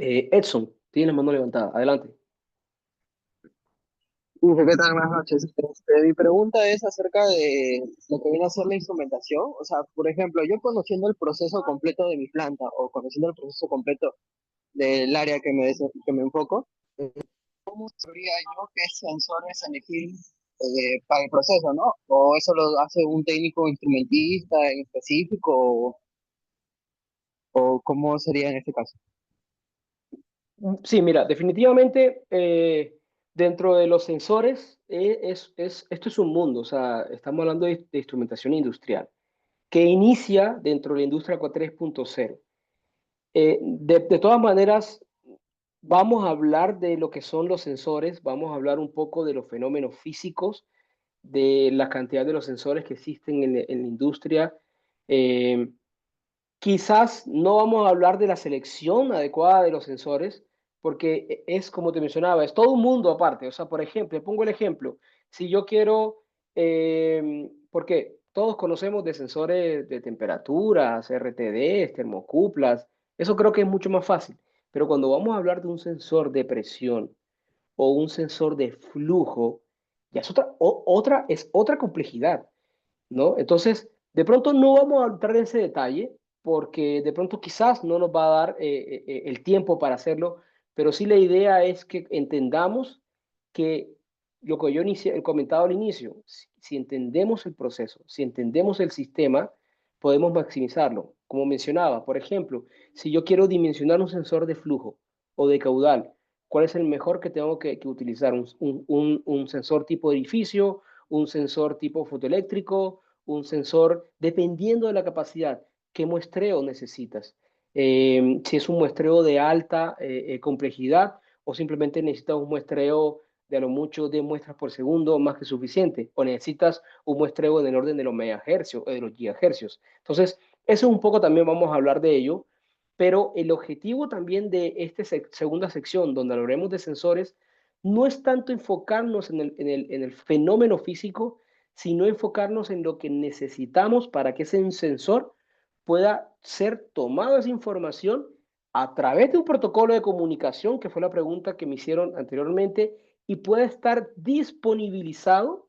Speaker 2: Edson, tiene la mano levantada, adelante.
Speaker 4: ¿Qué tal? Buenas noches. Mi pregunta es acerca de lo que viene a ser la instrumentación. O sea, por ejemplo, yo conociendo el proceso completo de mi planta o conociendo el proceso completo del área que me enfoco, ¿cómo sabría yo qué sensores elegir para el proceso, no? ¿O eso lo hace un técnico instrumentista en específico o cómo sería en este caso?
Speaker 2: Sí, mira, definitivamente dentro de los sensores esto es un mundo, o sea, estamos hablando de instrumentación industrial, que inicia dentro de la industria 3.0. De todas maneras, vamos a hablar de lo que son los sensores, vamos a hablar un poco de los fenómenos físicos, de la cantidad de los sensores que existen en la industria. Eh, Quizás no vamos a hablar de la selección adecuada de los sensores, porque es como te mencionaba, es todo un mundo aparte. O sea, por ejemplo, pongo el ejemplo, si yo quiero, porque todos conocemos de sensores de temperaturas, RTDs, termocuplas, eso creo que es mucho más fácil. Pero cuando vamos a hablar de un sensor de presión o un sensor de flujo, ya es otra complejidad, ¿no? Entonces, de pronto no vamos a entrar en ese detalle porque de pronto quizás no nos va a dar el tiempo para hacerlo, pero sí la idea es que entendamos que lo que yo he comentado al inicio, si entendemos el proceso, si entendemos el sistema, podemos maximizarlo. Como mencionaba, por ejemplo, si yo quiero dimensionar un sensor de flujo o de caudal, ¿cuál es el mejor que tengo que utilizar? Un sensor tipo edificio, un sensor tipo fotoeléctrico, un sensor, dependiendo de la capacidad, qué muestreo necesitas. Si es un muestreo de alta complejidad o simplemente necesitas un muestreo de a lo mucho de muestras por segundo más que suficiente, o necesitas un muestreo en el orden de los megahercios o de los gigahercios. Entonces, eso un poco también vamos a hablar de ello, pero el objetivo también de esta segunda sección, donde hablaremos de sensores, no es tanto enfocarnos en el fenómeno físico, sino enfocarnos en lo que necesitamos para que ese sensor pueda ser tomado esa información a través de un protocolo de comunicación, que fue la pregunta que me hicieron anteriormente, y pueda estar disponibilizado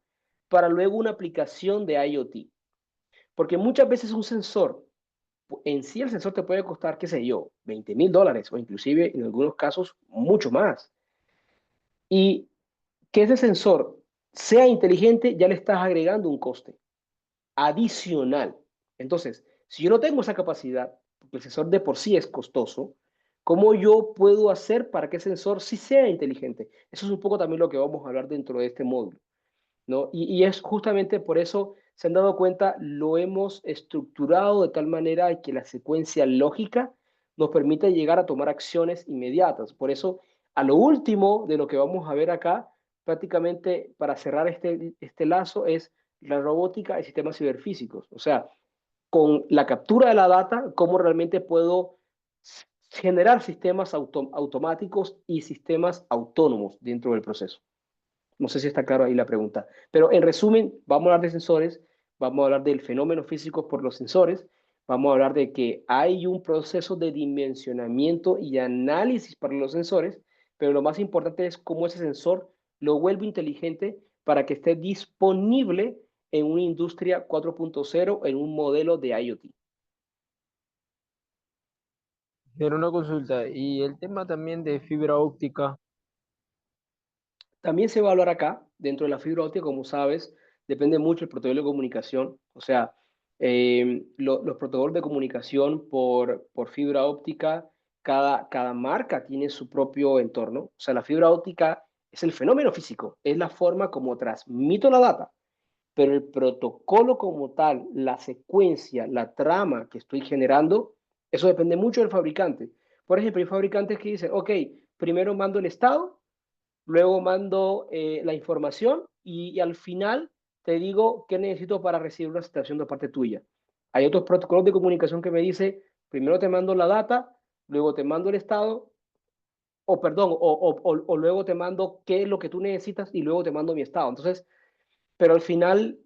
Speaker 2: para luego una aplicación de IoT. Porque muchas veces un sensor, en sí el sensor te puede costar, qué sé yo, $20,000 o inclusive en algunos casos mucho más. Y que ese sensor sea inteligente, ya le estás agregando un coste adicional. Entonces, si yo no tengo esa capacidad, porque el sensor de por sí es costoso, ¿Cómo yo puedo hacer para que ese sensor sí sea inteligente? Eso es un poco también lo que vamos a hablar dentro de este módulo, ¿no? Y es justamente por eso, se han dado cuenta, lo hemos estructurado de tal manera que la secuencia lógica nos permite llegar a tomar acciones inmediatas. Por eso, a lo último de lo que vamos a ver acá, prácticamente para cerrar este lazo, es la robótica y sistemas ciberfísicos. O sea, con la captura de la data, cómo realmente puedo generar sistemas automáticos y sistemas autónomos dentro del proceso. No sé si está claro ahí la pregunta. Pero en resumen, vamos a hablar de sensores, vamos a hablar del fenómeno físico por los sensores, vamos a hablar de que hay un proceso de dimensionamiento y análisis para los sensores, pero lo más importante es cómo ese sensor lo vuelve inteligente para que esté disponible en una industria 4.0, en un modelo de IoT.
Speaker 3: Era una consulta. Y el tema también de fibra óptica.
Speaker 2: También se va a hablar acá, dentro de la fibra óptica, como sabes, depende mucho del protocolo de comunicación. O sea, los protocolos de comunicación por fibra óptica, cada marca tiene su propio entorno. O sea, la fibra óptica es el fenómeno físico, es la forma como transmito la data, pero el protocolo como tal, la secuencia, la trama que estoy generando, eso depende mucho del fabricante. Por ejemplo, hay fabricantes que dicen, ok, primero mando el estado, luego mando la información y al final te digo qué necesito para recibir una citación de parte tuya. Hay otros protocolos de comunicación que me dice, primero te mando la data, luego te mando el estado, o perdón, o luego te mando qué es lo que tú necesitas y luego te mando mi estado. Entonces, pero al final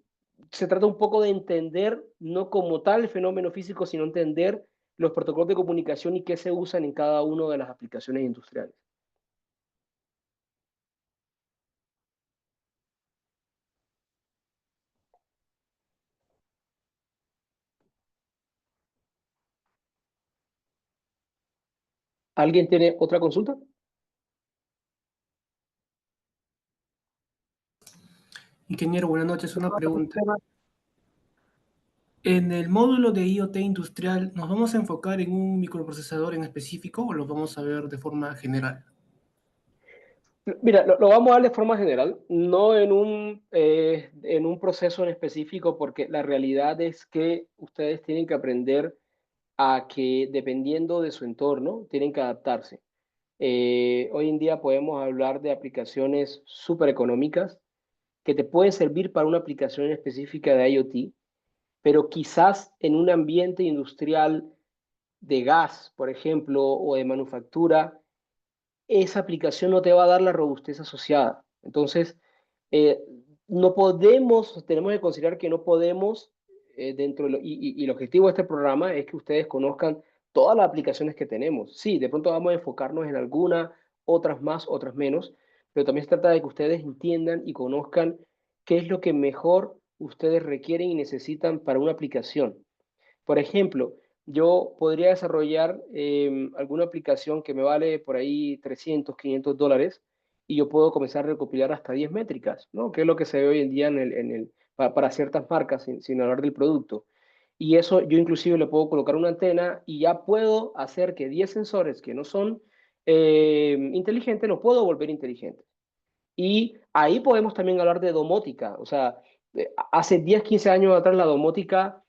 Speaker 2: se trata un poco de entender, no como tal el fenómeno físico, sino entender los protocolos de comunicación y qué se usan en cada una de las aplicaciones industriales. ¿Alguien tiene otra consulta?
Speaker 5: Ingeniero, buenas noches. Una pregunta. En el módulo de IoT industrial, ¿nos vamos a enfocar en un microprocesador en específico o lo vamos a ver de forma general?
Speaker 2: Mira, lo vamos a dar de forma general, no en un proceso en específico, porque la realidad es que ustedes tienen que aprender a que dependiendo de su entorno, tienen que adaptarse. Hoy en día podemos hablar de aplicaciones súper económicas que te pueden servir para una aplicación específica de IoT, pero quizás en un ambiente industrial de gas, por ejemplo, o de manufactura, esa aplicación no te va a dar la robustez asociada. Entonces, eh, no podemos, tenemos que considerar que no podemos, y el objetivo de este programa es que ustedes conozcan todas las aplicaciones que tenemos. Sí, de pronto vamos a enfocarnos en alguna, otras más, otras menos, pero también se trata de que ustedes entiendan y conozcan qué es lo que mejor ustedes requieren y necesitan para una aplicación. Por ejemplo, yo podría desarrollar alguna aplicación que me vale por ahí 300, $500 y yo puedo comenzar a recopilar hasta 10 métricas, ¿no? Que es lo que se ve hoy en día para ciertas marcas, sin hablar del producto. Y eso yo inclusive le puedo colocar una antena y ya puedo hacer que 10 sensores que no son inteligentes, los puedo volver inteligentes. Y ahí podemos también hablar de domótica. O sea, hace 10, 15 años atrás la domótica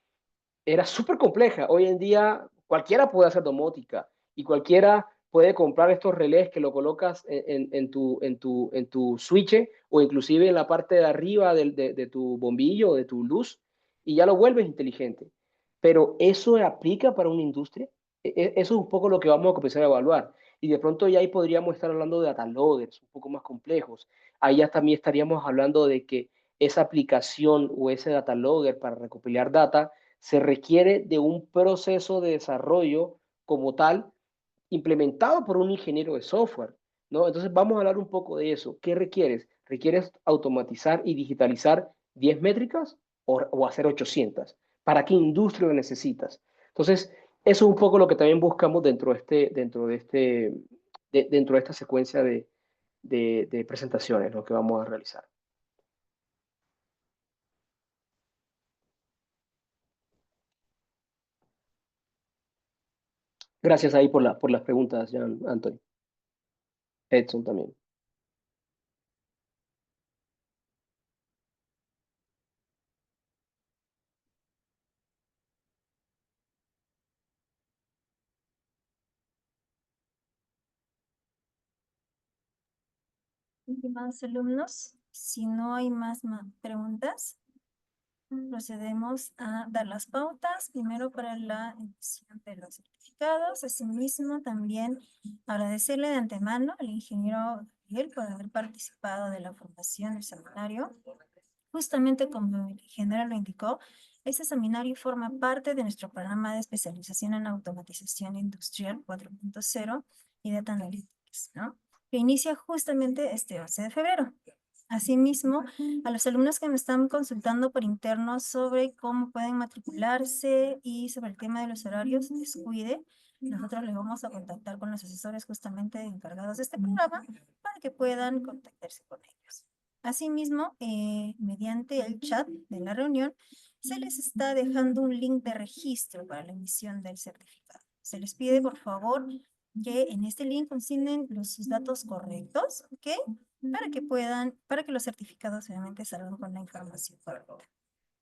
Speaker 2: era súper compleja. Hoy en día cualquiera puede hacer domótica y cualquiera puede comprar estos relés que lo colocas en tu switch o inclusive en la parte de arriba de tu bombillo, de tu luz, y ya lo vuelves inteligente. Pero ¿eso aplica para una industria? Eso es un poco lo que vamos a comenzar a evaluar. Y de pronto ya ahí podríamos estar hablando de data loaders un poco más complejos. Ahí ya también estaríamos hablando de que esa aplicación o ese data logger para recopilar data se requiere de un proceso de desarrollo como tal implementado por un ingeniero de software, ¿no? Entonces vamos a hablar un poco de eso. ¿Qué requieres? ¿Requieres automatizar y digitalizar 10 métricas o hacer 800? ¿Para qué industria lo necesitas? Entonces, eso es un poco lo que también buscamos dentro de esta secuencia de presentaciones, lo que vamos a realizar. Gracias ahí por las preguntas, Jan, Anthony. Edson también.
Speaker 1: Estimados alumnos, si no hay más preguntas, procedemos a dar las pautas, primero para la emisión de los certificados. Asimismo, también agradecerle de antemano al ingeniero Gabriel por haber participado de la formación del seminario. Justamente como el ingeniero lo indicó, este seminario forma parte de nuestro programa de especialización en automatización industrial 4.0 y Data Analytics, ¿no? Que inicia justamente este 11 de febrero. Asimismo, a los alumnos que me están consultando por interno sobre cómo pueden matricularse y sobre el tema de los horarios, descuide. Nosotros les vamos a contactar con los asesores justamente encargados de este programa para que puedan contactarse con ellos. Asimismo, mediante el chat de la reunión, se les está dejando un link de registro para la emisión del certificado. Se les pide, por favor, que en este link consignen sus datos correctos, ¿ok? Para que los certificados obviamente salgan con la información correcta.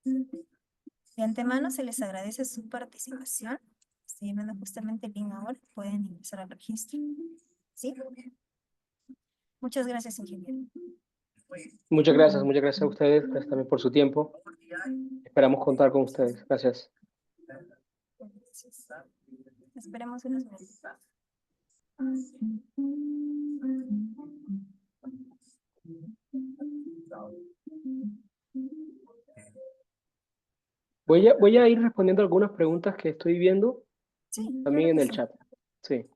Speaker 1: De antemano se les agradece su participación. Estoy viendo justamente el link ahora, pueden ingresar al registro. ¿Sí? Muchas gracias, ingeniero.
Speaker 2: Muchas gracias a ustedes, gracias también por su tiempo. Esperamos contar con ustedes. Gracias.
Speaker 1: Esperemos unos minutos.
Speaker 2: Voy a ir respondiendo algunas preguntas que estoy viendo
Speaker 1: Sí,
Speaker 2: también
Speaker 1: claro
Speaker 2: en
Speaker 1: que
Speaker 2: el
Speaker 1: sí.
Speaker 2: chat. Sí.